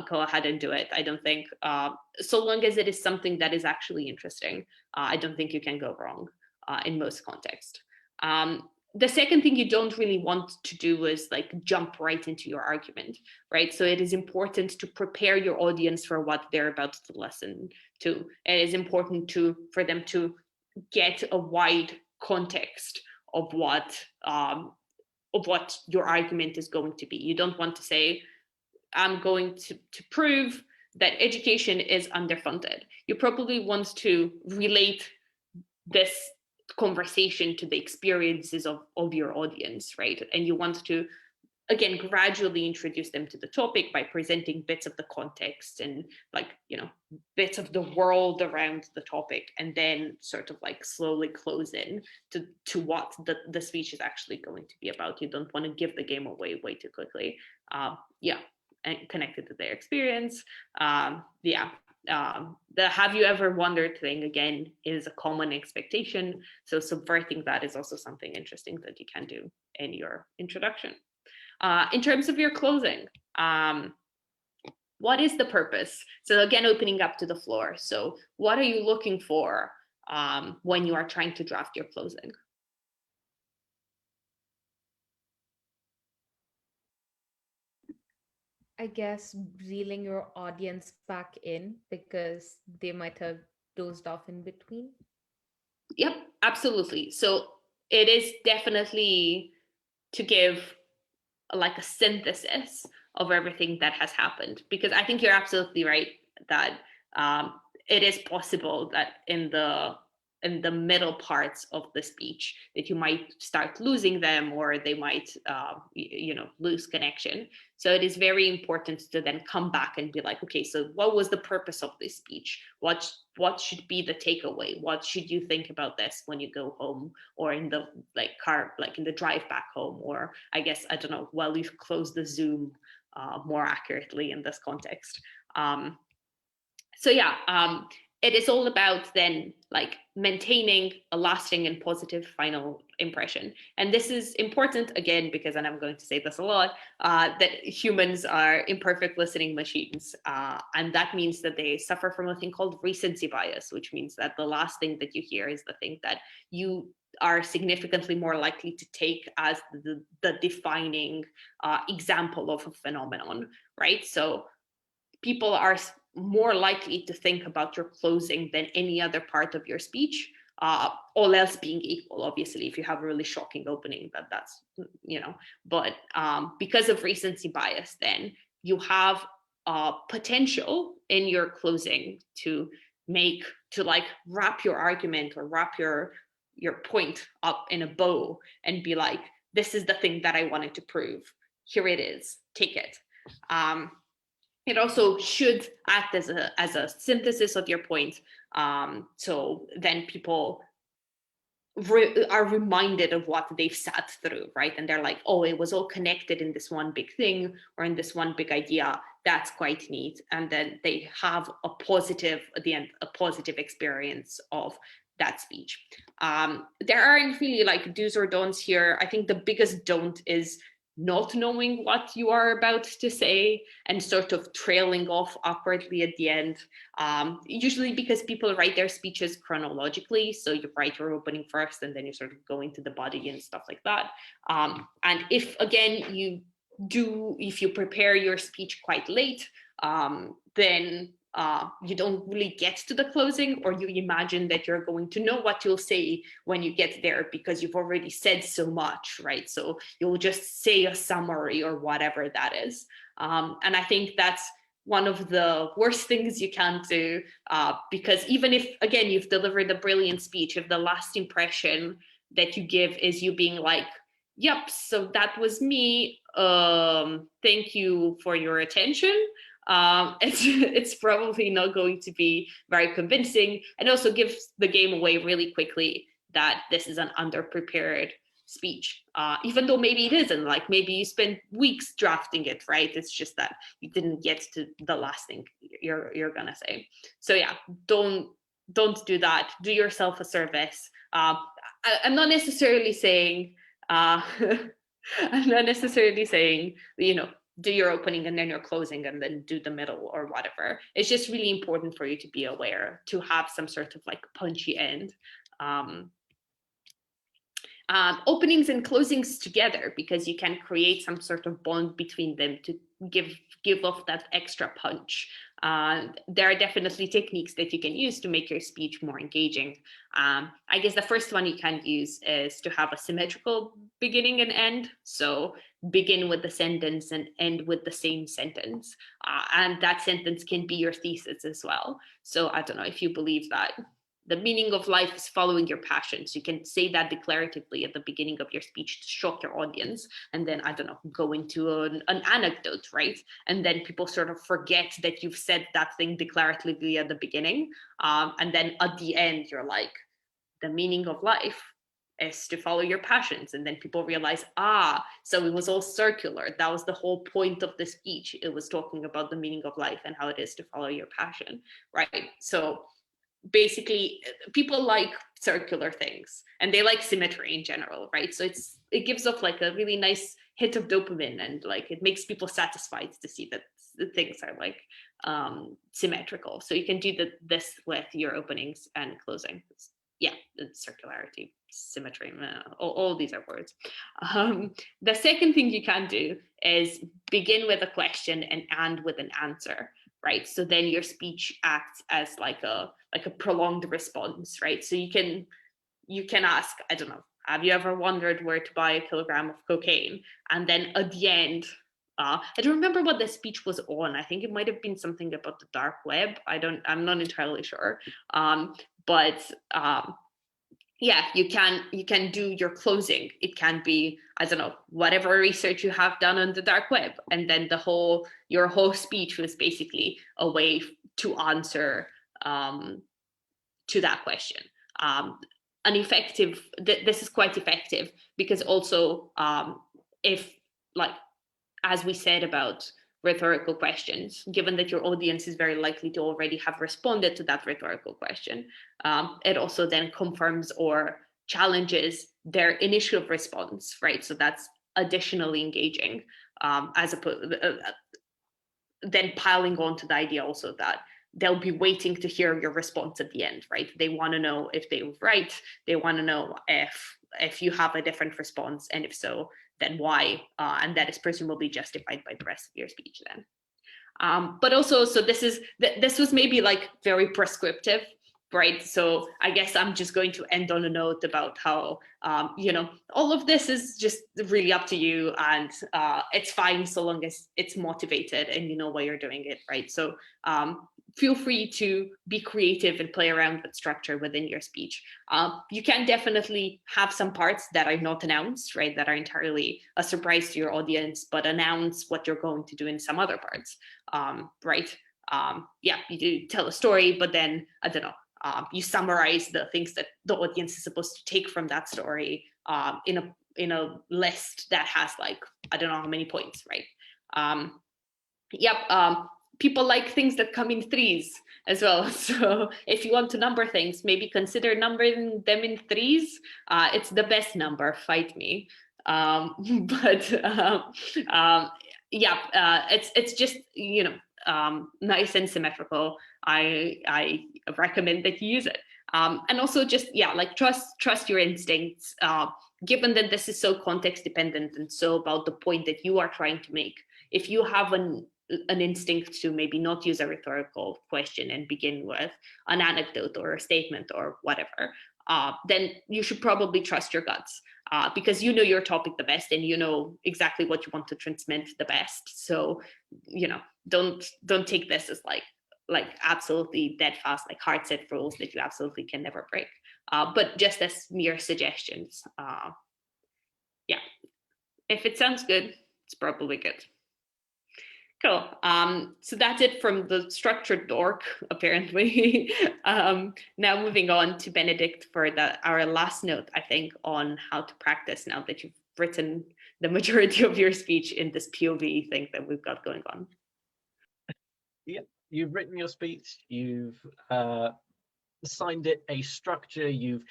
go ahead and do it. I don't think, so long as it is something that is actually interesting, I don't think you can go wrong in most contexts. The second thing you don't really want to do is like jump right into your argument, right? So it is important to prepare your audience for what they're about to listen to. It is important for them to get a wide context of what your argument is going to be. You don't want to say, I'm going to prove that education is underfunded. You probably want to relate this conversation to the experiences of your audience, right? And you want to, again, gradually introduce them to the topic by presenting bits of the context and like, you know, bits of the world around the topic, and then sort of like slowly close in to what the speech is actually going to be about. You don't want to give the game away way too quickly. And connected to their experience. The have you ever wondered thing, again, is a common expectation. So subverting that is also something interesting that you can do in your introduction. In terms of your closing, what is the purpose? So again, opening up to the floor. So what are you looking for when you are trying to draft your closing? I guess reeling your audience back in because they might have dozed off in between. Yep, absolutely. So it is definitely to give like a synthesis of everything that has happened, because I think you're absolutely right that it is possible that in the middle parts of the speech that you might start losing them, or they might lose connection. So it is very important to then come back and be like, okay, so what was the purpose of this speech? What should be the takeaway? What should you think about this when you go home, or in the car, like in the drive back home, or I guess, I don't know, while you've closed the Zoom more accurately in this context. It is all about then like maintaining a lasting and positive final impression. And this is important, again, because, and I'm going to say this a lot, that humans are imperfect listening machines. And that means that they suffer from a thing called recency bias, which means that the last thing that you hear is the thing that you are significantly more likely to take as the defining example of a phenomenon, right? So people are more likely to think about your closing than any other part of your speech all else being equal. Obviously, if you have a really shocking opening, that's, you know, but because of recency bias, then you have potential in your closing to like wrap your argument or wrap your point up in a bow and be like, this is the thing that I wanted to prove. Here it is, take it. It also should act as a synthesis of your point. So then people are reminded of what they've sat through, right? And they're like, oh, it was all connected in this one big thing or in this one big idea. That's quite neat. And then they have a positive, at the end, a positive experience of that speech. There aren't really like do's or don'ts here. I think the biggest don't is not knowing what you are about to say and sort of trailing off awkwardly at the end. Usually because people write their speeches chronologically. So you write your opening first and then you sort of go into the body and stuff like that. And if, again, if you prepare your speech quite late, then you don't really get to the closing, or you imagine that you're going to know what you'll say when you get there because you've already said so much, right? So you'll just say a summary or whatever that is. And I think that's one of the worst things you can do, because even if, again, you've delivered a brilliant speech, if the last impression that you give is you being like, yep, so that was me, thank you for your attention, it's probably not going to be very convincing, and also gives the game away really quickly that this is an underprepared speech, even though maybe it isn't. Like, maybe you spent weeks drafting it, right? It's just that you didn't get to the last thing you're gonna say. So yeah, don't do that. Do yourself a service. I'm not necessarily saying you know, do your opening and then your closing and then do the middle or whatever. It's just really important for you to be aware, to have some sort of like punchy end. Openings and closings together, because you can create some sort of bond between them to give off that extra punch. There are definitely techniques that you can use to make your speech more engaging. I guess the first one you can use is to have a symmetrical beginning and end. So begin with the sentence and end with the same sentence. And that sentence can be your thesis as well. So I don't know, if you believe that the meaning of life is following your passions, you can say that declaratively at the beginning of your speech to shock your audience, and then, I don't know, go into an anecdote, right? And then people sort of forget that you've said that thing declaratively at the beginning. And then at the end, you're like, the meaning of life is to follow your passions. And then people realize, so it was all circular. That was the whole point of the speech. It was talking about the meaning of life and how it is to follow your passion, right? So basically, people like circular things and they like symmetry in general, right? So it gives off like a really nice hit of dopamine, and like it makes people satisfied to see that the things are like symmetrical. So you can do this with your openings and closing. Yeah, circularity, symmetry, all these are words. The second thing you can do is begin with a question and end with an answer, right? So then your speech acts as like a prolonged response, right? So you can ask, I don't know, have you ever wondered where to buy a kilogram of cocaine? And then at the end, I don't remember what the speech was on. I think it might have been something about the dark web. I'm not entirely sure. But yeah, you can do your closing. It can be, I don't know, whatever research you have done on the dark web, and then your whole speech was basically a way to answer to that question. This is quite effective because also if, like, as we said about rhetorical questions, given that your audience is very likely to already have responded to that rhetorical question, it also then confirms or challenges their initial response, right? So that's additionally engaging, as opposed then piling on to the idea also that they'll be waiting to hear your response at the end, right? They want to know if they were right. They want to know if you have a different response, and if so, then why? And that is presumably justified by the rest of your speech then. But also, so this was maybe like very prescriptive. right? So I guess I'm just going to end on a note about how, you know, all of this is just really up to you, and it's fine so long as it's motivated and you know why you're doing it, right? So feel free to be creative and play around with structure within your speech. You can definitely have some parts that are not announced, right? That are entirely a surprise to your audience, but announce what you're going to do in some other parts, right? Yeah, you do tell a story, but then, I don't know, you summarize the things that the audience is supposed to take from that story in a list that has like, I don't know how many points, right? People like things that come in threes as well. So if you want to number things, maybe consider numbering them in threes. It's the best number, fight me. It's just, you know, nice and symmetrical. I recommend that you use it. And also just, yeah, like trust your instincts, given that this is so context dependent and so about the point that you are trying to make. If you have an instinct to maybe not use a rhetorical question and begin with an anecdote or a statement or whatever, then you should probably trust your guts, because you know your topic the best and you know exactly what you want to transmit the best. So, you know, don't take this as like absolutely dead fast, like hard set rules that you absolutely can never break, but just as mere suggestions. Yeah, if it sounds good, it's probably good. Cool. So that's it from the structured dork, apparently. Now moving on to Benedict for our last note, I think, on how to practice now that you've written the majority of your speech in this POV thing that we've got going on. Yep, you've written your speech, you've assigned it a structure, you've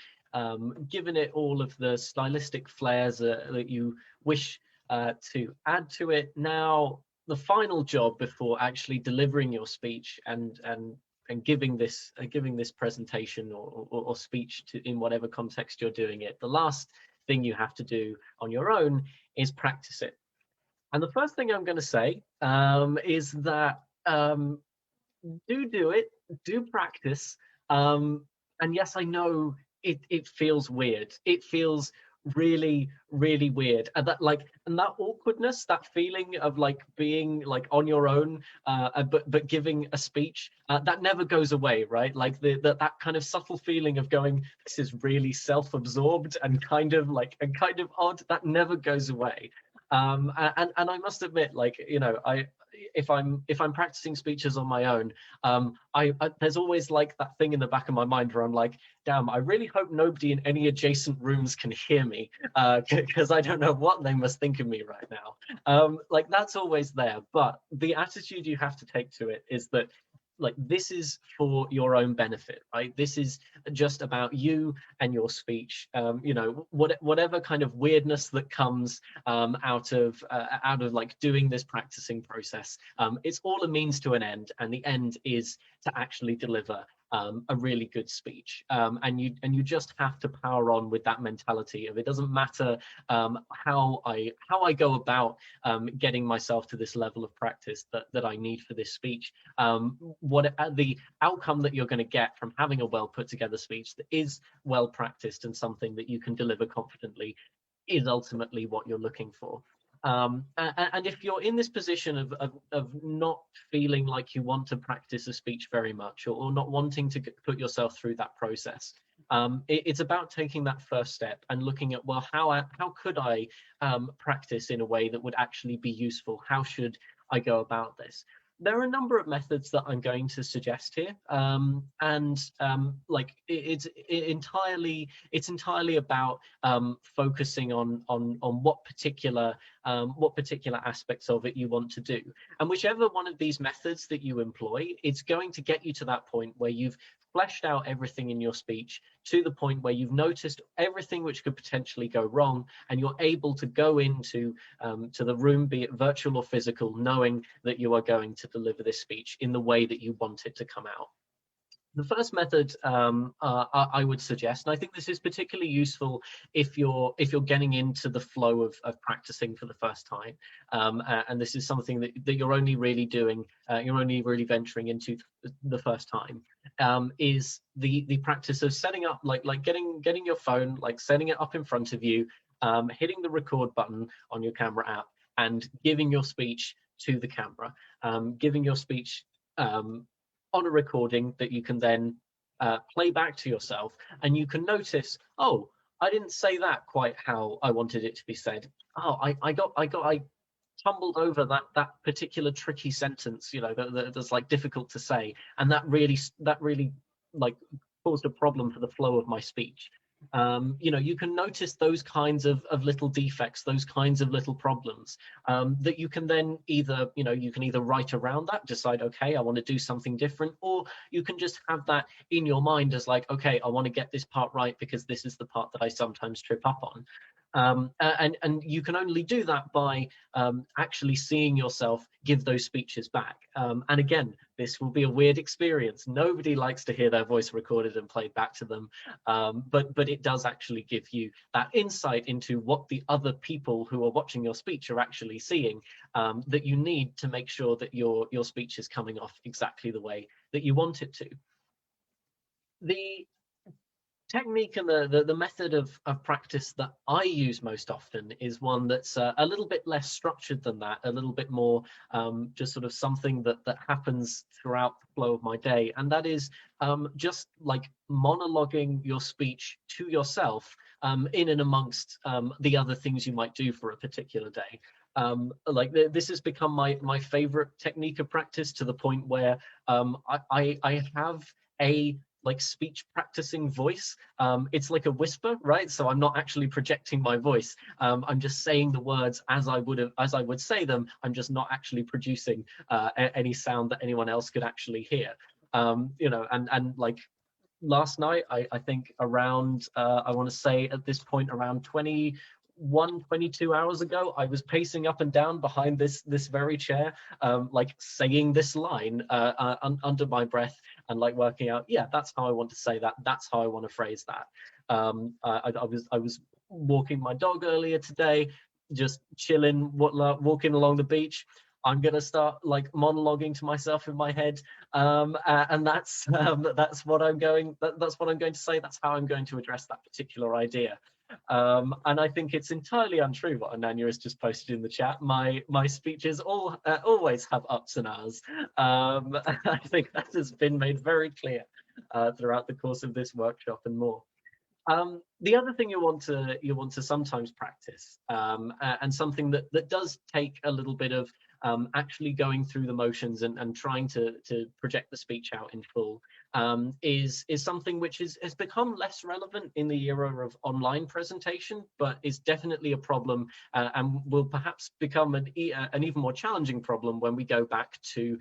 given it all of the stylistic flares that you wish to add to it. Now, the final job before actually delivering your speech and giving this presentation or speech in whatever context you're doing it, the last thing you have to do on your own is practice it. And the first thing I'm going to say is that do practice. And yes, I know it feels weird. It feels really weird, and that awkwardness, that feeling of like being like on your own, but giving a speech, that never goes away, right? Like that kind of subtle feeling of going, this is really self-absorbed and kind of odd, that never goes away. And I must admit, like, you know, if I'm practicing speeches on my own, I there's always like that thing in the back of my mind where I'm like, damn, I really hope nobody in any adjacent rooms can hear me, because I don't know what they must think of me right now. Like, that's always there, but the attitude you have to take to it is that, like, this is for your own benefit, right? This is just about you and your speech. You know, whatever kind of weirdness that comes out of like doing this practicing process, it's all a means to an end, and the end is to actually deliver a really good speech. And you just have to power on with that mentality of, it doesn't matter how I go about getting myself to this level of practice that I need for this speech. What the outcome that you're going to get from having a well put together speech that is well practiced and something that you can deliver confidently is ultimately what you're looking for. And if you're in this position of not feeling like you want to practice a speech very much, or not wanting to put yourself through that process, it's about taking that first step and looking at, well, how could I practice in a way that would actually be useful? How should I go about this? There are a number of methods that I'm going to suggest here, like it's entirely about focusing on what particular aspects of it you want to do, and whichever one of these methods that you employ, it's going to get you to that point where you've fleshed out everything in your speech to the point where you've noticed everything which could potentially go wrong, and you're able to go into to the room, be it virtual or physical, knowing that you are going to deliver this speech in the way that you want it to come out. The first method I would suggest, and I think this is particularly useful if you're getting into the flow of practicing for the first time, and this is something that you're only really doing, you're only really venturing into the first time, is the practice of setting up, like getting your phone, like setting it up in front of you, hitting the record button on your camera app, and giving your speech to the camera, giving your speech on a recording that you can then play back to yourself, and you can notice, oh, I didn't say that quite how I wanted it to be said. Oh, I tumbled over that particular tricky sentence, you know, that's like difficult to say, and that really like caused a problem for the flow of my speech. You know, you can notice those kinds of little defects, those kinds of little problems, that you can then either, you know, you can either write around that, decide, okay, I want to do something different, or you can just have that in your mind as like, okay, I want to get this part right because this is the part that I sometimes trip up on. And you can only do that by actually seeing yourself give those speeches back. And again, this will be a weird experience. Nobody likes to hear their voice recorded and played back to them, but it does actually give you that insight into what the other people who are watching your speech are actually seeing, that you need to make sure that your speech is coming off exactly the way that you want it to. The technique and the method of practice that I use most often is one that's a little bit less structured than that, a little bit more just sort of something that happens throughout the flow of my day, and that is just like monologuing your speech to yourself in and amongst the other things you might do for a particular day. Like this has become my favorite technique of practice, to the point where I have a like speech practicing voice. It's like a whisper, right? So I'm not actually projecting my voice. I'm just saying the words as I would say them. I'm just not actually producing any sound that anyone else could actually hear. You know, and like last night, I think around, I want to say at this point around 22 hours ago, I was pacing up and down behind this very chair, like saying this line under my breath, and like working out, yeah, that's how I want to say that, that's how I want to phrase that. I was walking my dog earlier today, just chilling, walking along the beach. I'm gonna start like monologuing to myself in my head, and that's what I'm going. That's what I'm going to say. That's how I'm going to address that particular idea. And I think it's entirely untrue what Ananya has just posted in the chat. My speeches always have ups and ahs. I think that has been made very clear throughout the course of this workshop and more. The other thing you want to sometimes practice, and something that does take a little bit of actually going through the motions and trying to project the speech out in full, is something which has become less relevant in the era of online presentation, but is definitely a problem, and will perhaps become an even more challenging problem when we go back to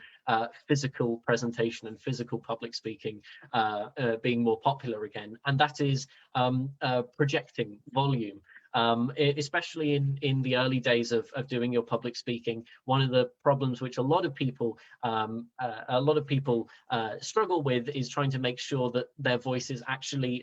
physical presentation and physical public speaking being more popular again, and that is projecting volume. Especially in the early days of doing your public speaking, one of the problems which a lot of people struggle with is trying to make sure that their voice is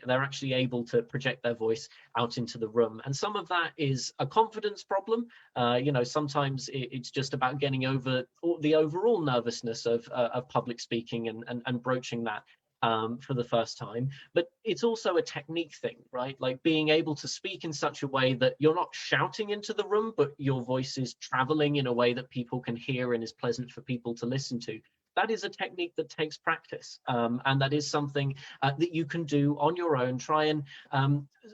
they're actually able to project their voice out into the room. And some of that is a confidence problem. You know, sometimes it's just about getting over the overall nervousness of public speaking and broaching that for the first time. But it's also a technique thing, right? Like being able to speak in such a way that you're not shouting into the room, but your voice is traveling in a way that people can hear and is pleasant for people to listen to. That is a technique that takes practice, and that is something that you can do on your own. Try and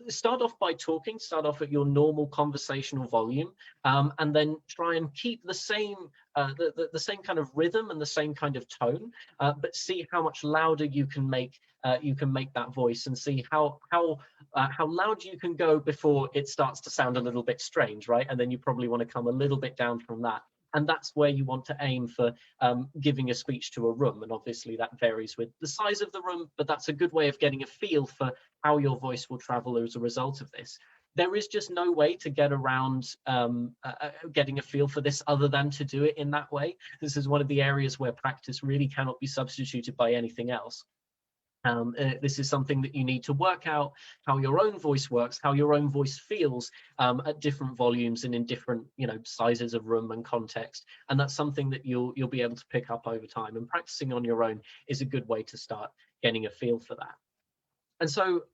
start off by talking, start off at your normal conversational volume, and then try and keep the same kind of rhythm and the same kind of tone, but see how much louder you can make that voice, and see how loud you can go before it starts to sound a little bit strange, right? And then you probably want to come a little bit down from that. And that's where you want to aim for giving a speech to a room. And obviously that varies with the size of the room, but that's a good way of getting a feel for how your voice will travel as a result of this. There is just no way to get around getting a feel for this other than to do it in that way. This is one of the areas where practice really cannot be substituted by anything else. This is something that you need to work out, how your own voice works, how your own voice feels at different volumes and in different, you know, sizes of room and context. And that's something that you'll be able to pick up over time. And practicing on your own is a good way to start getting a feel for that. And so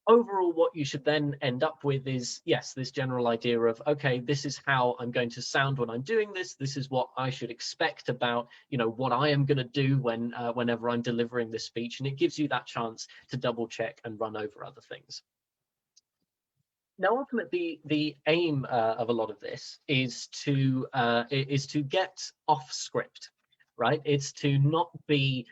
overall, what you should then end up with is, yes, this general idea of, okay, this is how I'm going to sound when I'm doing this. This is what I should expect about, what I am going to do whenever I'm delivering this speech. And it gives you that chance to double check and run over other things. Now, ultimately, the aim of a lot of this is to get off script, right? It's to not be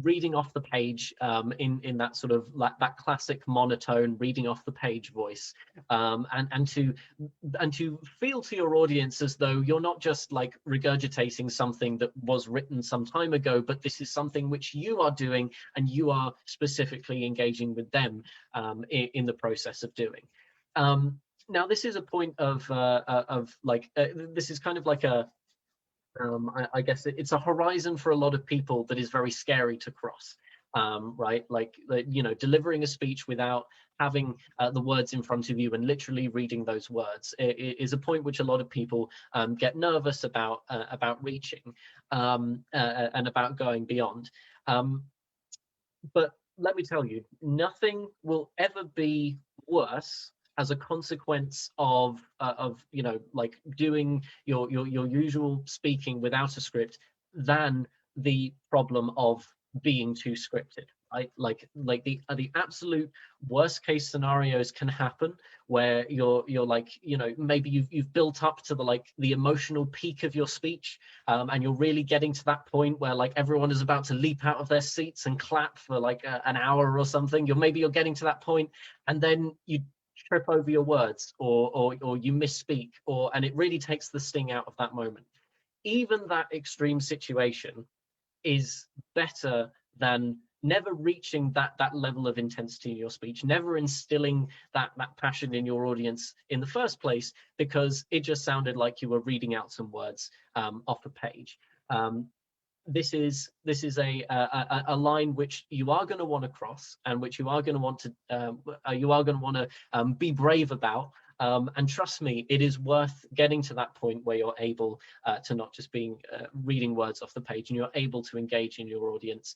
reading off the page in that sort of like that classic monotone reading off the page voice, and to feel to your audience as though you're not just like regurgitating something that was written some time ago, but this is something which you are doing and you are specifically engaging with them in the process of doing. Now, this is a point of this is kind of like a I guess it's a horizon for a lot of people that is very scary to cross, right? Like, delivering a speech without having the words in front of you and literally reading those words is a point which a lot of people get nervous about reaching and about going beyond. But let me tell you, nothing will ever be worse as a consequence of like doing your usual speaking without a script than the problem of being too scripted, right? Like the absolute worst case scenarios can happen where you're like, maybe you've built up to the emotional peak of your speech, and you're really getting to that point where like everyone is about to leap out of their seats and clap for like an hour or something. You're getting to that point, and then you trip over your words or you misspeak, and it really takes the sting out of that moment. Even that extreme situation is better than never reaching that level of intensity in your speech, never instilling that passion in your audience in the first place, because it just sounded like you were reading out some words off a page. This is a line which you are going to want to cross, and which you are going to want to be brave about. And trust me, it is worth getting to that point where you're able to not just being reading words off the page, and you're able to engage in your audience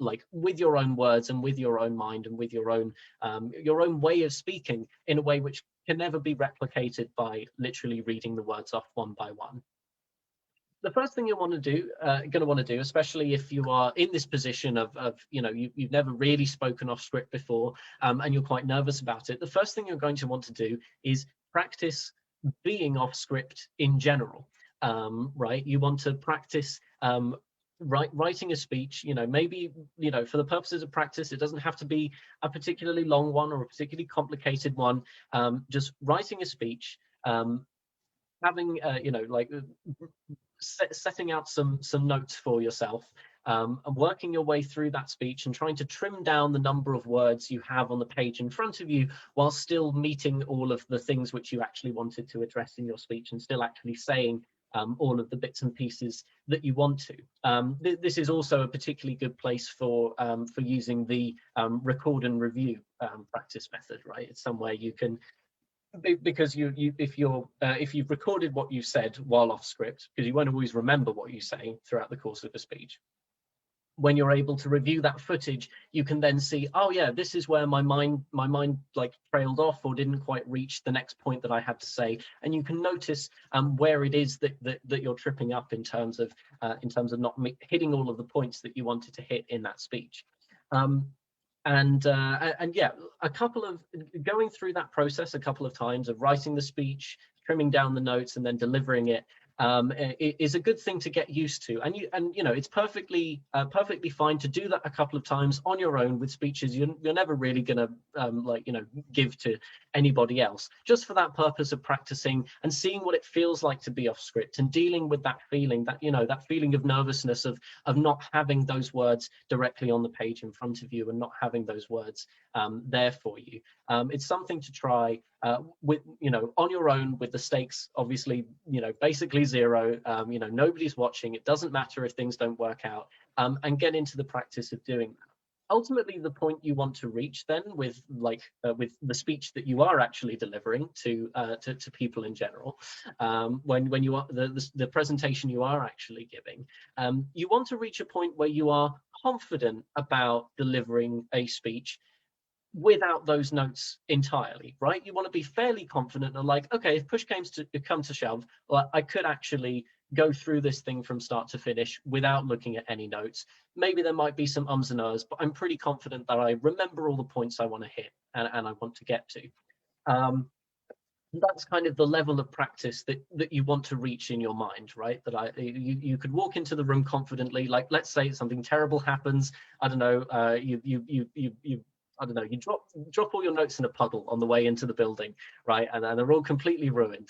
like with your own words and with your own mind and with your own way of speaking in a way which can never be replicated by literally reading the words off one by one. The first thing you're going to want to do, especially if you are in this position of you've never really spoken off script before, and you're quite nervous about it, the first thing you're going to want to do is practice being off script in general, right? You want to practice writing a speech, maybe, for the purposes of practice, it doesn't have to be a particularly long one or a particularly complicated one. Just writing a speech, having, setting out some notes for yourself, and working your way through that speech and trying to trim down the number of words you have on the page in front of you, while still meeting all of the things which you actually wanted to address in your speech, and still actually saying all of the bits and pieces that you want to. This is also a particularly good place for using the record and review practice method, right? It's somewhere you can, because if you've recorded what you said while off script, because you won't always remember what you say throughout the course of a speech, when you're able to review that footage, you can then see, oh yeah, this is where my mind like trailed off or didn't quite reach the next point that I had to say, and you can notice where it is that you're tripping up in terms of not hitting all of the points that you wanted to hit in that speech. And yeah, going through that process a couple of times of writing the speech, trimming down the notes, and then delivering it is a good thing to get used to. And it's perfectly fine to do that a couple of times on your own with speeches you're never really gonna give to anybody else, just for that purpose of practicing and seeing what it feels like to be off script, and dealing with that feeling, that feeling of nervousness of not having those words directly on the page in front of you, and not having those words there for you. It's something to try with on your own, with the stakes obviously basically zero. Nobody's watching. It doesn't matter if things don't work out, and get into the practice of doing that. Ultimately, the point you want to reach then with the speech that you are actually delivering to people in general, when you are the presentation you are actually giving, you want to reach a point where you are confident about delivering a speech without those notes entirely, right? You want to be fairly confident and like, okay, if push come to shove, well, I could actually go through this thing from start to finish without looking at any notes. Maybe there might be some ums and ahs, but I'm pretty confident that I remember all the points I want to hit and I want to get to. That's kind of the level of practice that you want to reach in your mind, right? That you could walk into the room confidently. Like, let's say something terrible happens. I don't know. I don't know. You drop all your notes in a puddle on the way into the building, right? And they're all completely ruined.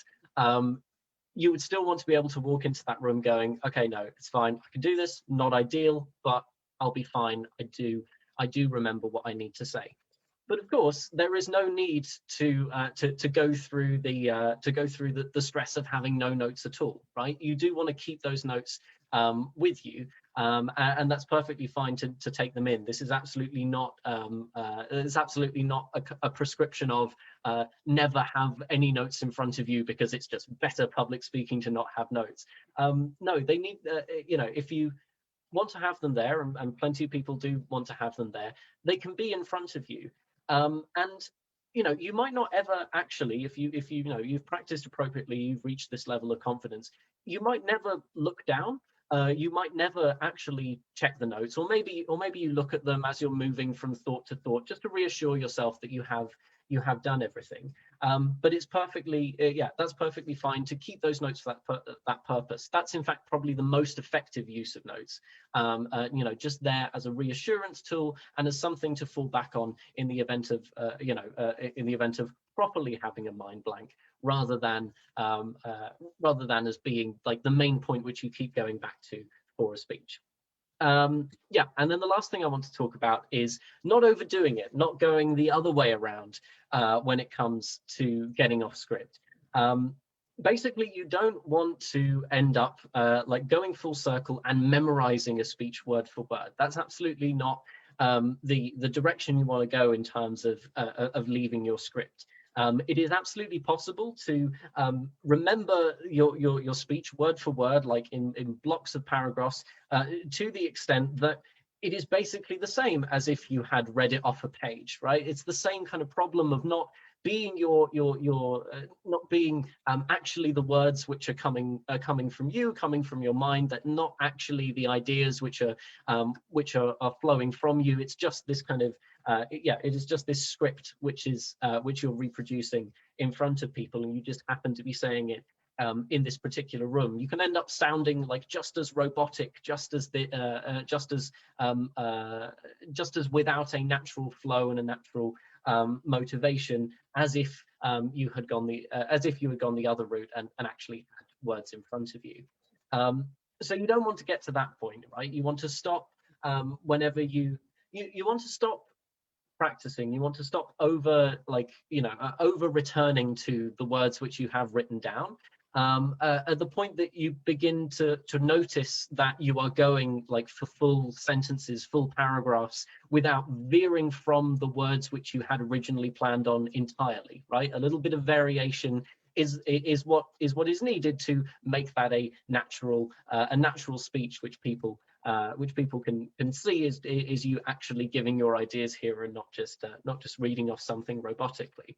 You would still want to be able to walk into that room going, okay, no, it's fine. I can do this. Not ideal, but I'll be fine. I do remember what I need to say. But of course, there is no need to go through the stress of having no notes at all, right? You do want to keep those notes with you, and that's perfectly fine to take them in. This is absolutely not a prescription of never have any notes in front of you because it's just better public speaking to not have notes. No, they need, if you want to have them there, and plenty of people do want to have them there, they can be in front of you. And you might not ever actually, if you've practiced appropriately, you've reached this level of confidence, you might never look down. You might never actually check the notes, or maybe you look at them as you're moving from thought to thought, just to reassure yourself that you have done everything. But it's perfectly, that's perfectly fine to keep those notes for that purpose. That's in fact probably the most effective use of notes. Just there as a reassurance tool and as something to fall back on in the event of, properly having a mind blank, rather than as being like the main point which you keep going back to for a speech. And then the last thing I want to talk about is not overdoing it, not going the other way around when it comes to getting off script. Basically, you don't want to end up like going full circle and memorizing a speech word for word. That's absolutely not the direction you want to go in terms of leaving your script. It is absolutely possible to remember your speech word for word, like in blocks of paragraphs, to the extent that it is basically the same as if you had read it off a page, right? It's the same kind of problem of not being not being actually the words which are coming from you, coming from your mind, that not actually the ideas which are flowing from you. It's just this kind of it is just this script which you're reproducing in front of people, and you just happen to be saying it in this particular room. You can end up sounding like just as robotic, just as without a natural flow and a natural motivation, as if you had gone the other route and actually had words in front of you. So you don't want to get to that point, right? You want to stop whenever you want to stop practicing. You want to stop over returning to the words which you have written down. At the point that you begin to notice that you are going like for full sentences, full paragraphs, without veering from the words which you had originally planned on entirely, right? A little bit of variation is what is needed to make that a natural speech which people can see is you actually giving your ideas here and not just reading off something robotically.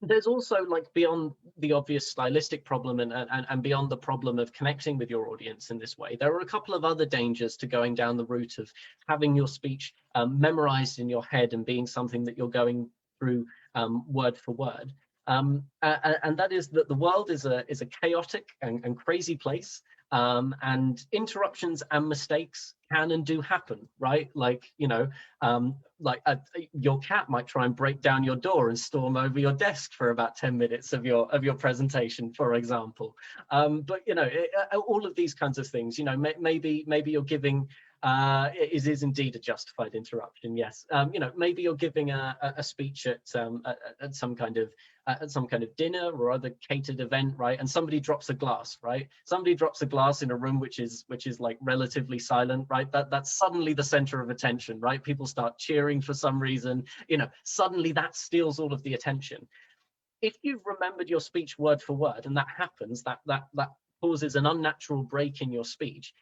There's also, like, beyond the obvious stylistic problem and beyond the problem of connecting with your audience in this way, there are a couple of other dangers to going down the route of having your speech memorized in your head and being something that you're going through word for word. And that is that the world is a chaotic and crazy place, and interruptions and mistakes can and do happen, right? Like, your cat might try and break down your door and storm over your desk for about 10 minutes of your presentation, for example. But all of these kinds of things, maybe you're giving it is indeed a justified interruption. Yes, maybe you're giving a speech at some kind of dinner or other catered event, right? And somebody drops a glass, right? Somebody drops a glass in a room which is like relatively silent, right? That's suddenly the center of attention, right? People start cheering for some reason. Suddenly that steals all of the attention. If you've remembered your speech word for word, and that happens, that causes an unnatural break in your speech,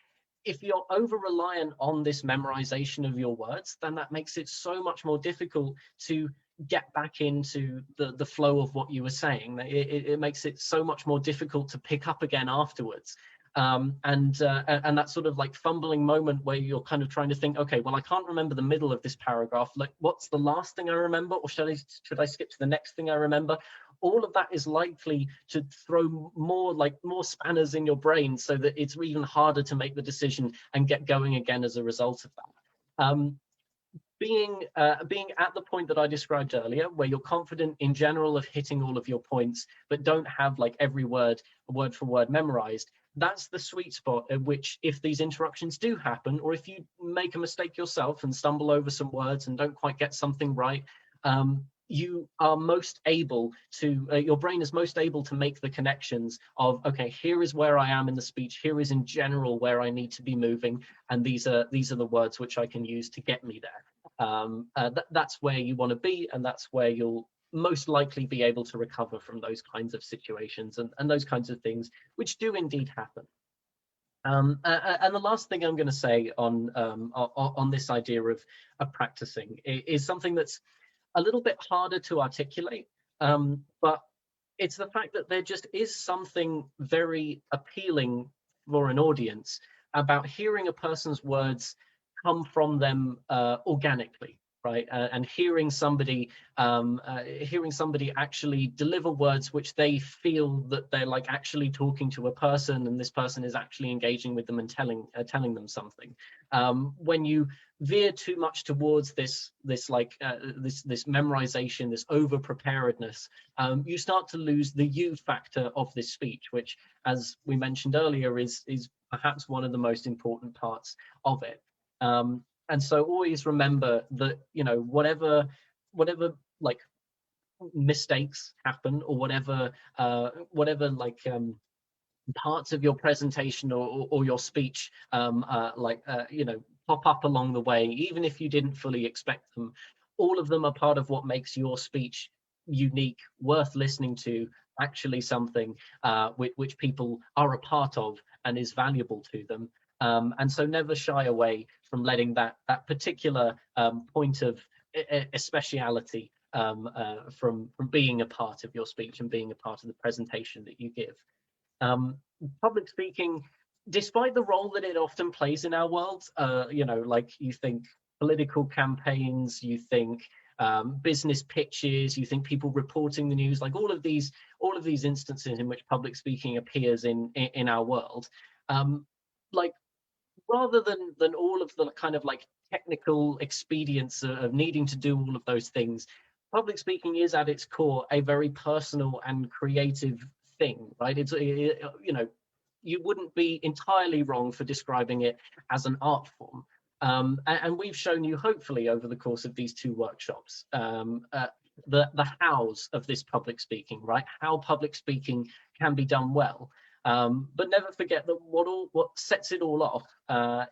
if you're over reliant on this memorization of your words, then that makes it so much more difficult to get back into the flow of what you were saying. It makes it so much more difficult to pick up again afterwards. And that sort of like fumbling moment where you're kind of trying to think, okay, well, I can't remember the middle of this paragraph. Like, what's the last thing I remember? Or should I skip to the next thing I remember? All of that is likely to throw more spanners in your brain, so that it's even harder to make the decision and get going again as a result of that. Being at the point that I described earlier, where you're confident in general of hitting all of your points, but don't have like every word for word memorized, that's the sweet spot at which, if these interruptions do happen, or if you make a mistake yourself and stumble over some words and don't quite get something right, you are most able to, your brain is most able to make the connections of, okay, here is where I am in the speech, here is in general where I need to be moving, and these are the words which I can use to get me there. That's where you want to be, and that's where you'll most likely be able to recover from those kinds of situations and those kinds of things, which do indeed happen. And the last thing I'm going to say on this idea of practicing is something that's a little bit harder to articulate, but it's the fact that there just is something very appealing for an audience about hearing a person's words come from them organically, right? And hearing somebody actually deliver words which they feel that they're like actually talking to a person, and this person is actually engaging with them and telling them something. When you veer too much towards this memorization, this over preparedness, you start to lose the you factor of this speech, which, as we mentioned earlier, is perhaps one of the most important parts of it. And so always remember that, you know, whatever like mistakes happen, or whatever parts of your presentation or your speech you know, pop up along the way, even if you didn't fully expect them, all of them are part of what makes your speech unique, worth listening to, actually something which people are a part of and is valuable to them. And so never shy away from letting that particular point of speciality from being a part of your speech and being a part of the presentation that you give. Public speaking, despite the role that it often plays in our world, you know, like you think political campaigns, you think business pitches, you think people reporting the news, like all of these instances in which public speaking appears in our world, like rather than all of the kind of like technical expedience of needing to do all of those things, public speaking is at its core a very personal and creative thing, right? You know, you wouldn't be entirely wrong for describing it as an art form. And we've shown you, hopefully, over the course of these two workshops, the hows of this public speaking, right? How public speaking can be done well. But never forget that what sets it all off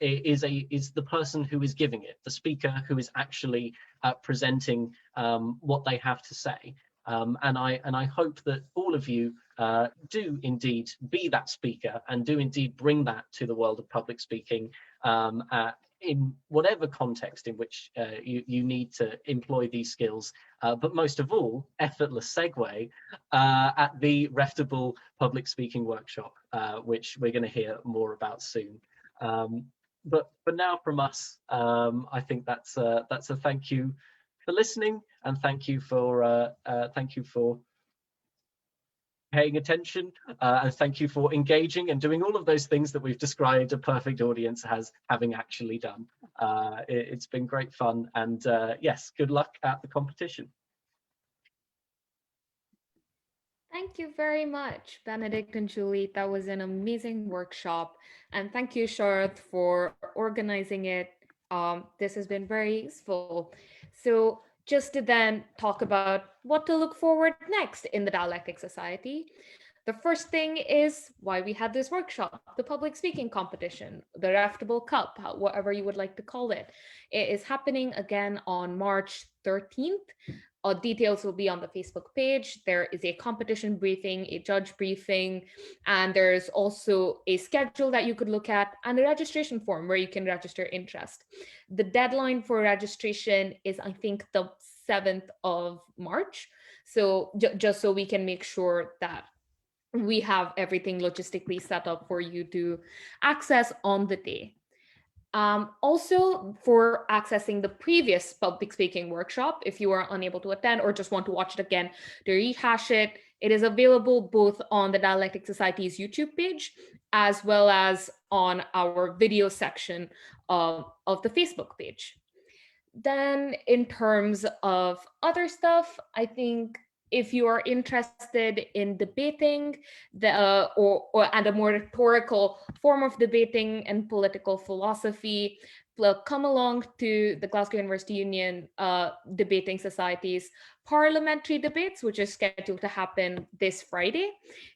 is the person who is giving it, the speaker who is actually presenting what they have to say. And I hope that all of you do indeed be that speaker and do indeed bring that to the world of public speaking in whatever context in which you need to employ these skills, but most of all, effortless segue at the Reftable Public Speaking Workshop, which we're going to hear more about soon. But for now, from us, I think that's a thank you for listening, and thank you for paying attention, and thank you for engaging and doing all of those things that we've described a perfect audience as having actually done. It's been great fun, and yes, good luck at the competition. Thank you very much, Benedict and Julie. That was an amazing workshop. And thank you, Sharad, for organizing it. This has been very useful. So just to then talk about what to look forward next in the Dialectic Society. The first thing is why we had this workshop, the public speaking competition, the Reftable Cup, whatever you would like to call it. It is happening again on March 13th details will be on the Facebook page. There is a competition briefing, a judge briefing, and there's also a schedule that you could look at and a registration form where you can register interest. The deadline for registration is, I think, the 7th of March. So just so we can make sure that we have everything logistically set up for you to access on the day. Also, for accessing the previous public speaking workshop, if you are unable to attend or just want to watch it again to rehash it, it is available both on the Dialectic Society's YouTube page as well as on our video section of the Facebook page. Then in terms of other stuff, I think if you are interested in debating and a more rhetorical form of debating and political philosophy, come along to the Glasgow University Union Debating Society's parliamentary debates, which is scheduled to happen this Friday.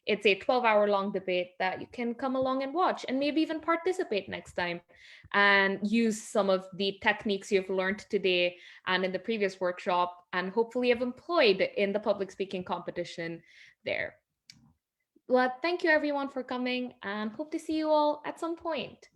It's a 12-hour-long debate that you can come along and watch and maybe even participate next time and use some of the techniques you've learned today and in the previous workshop and hopefully have employed in the public speaking competition there. Well, thank you everyone for coming and hope to see you all at some point.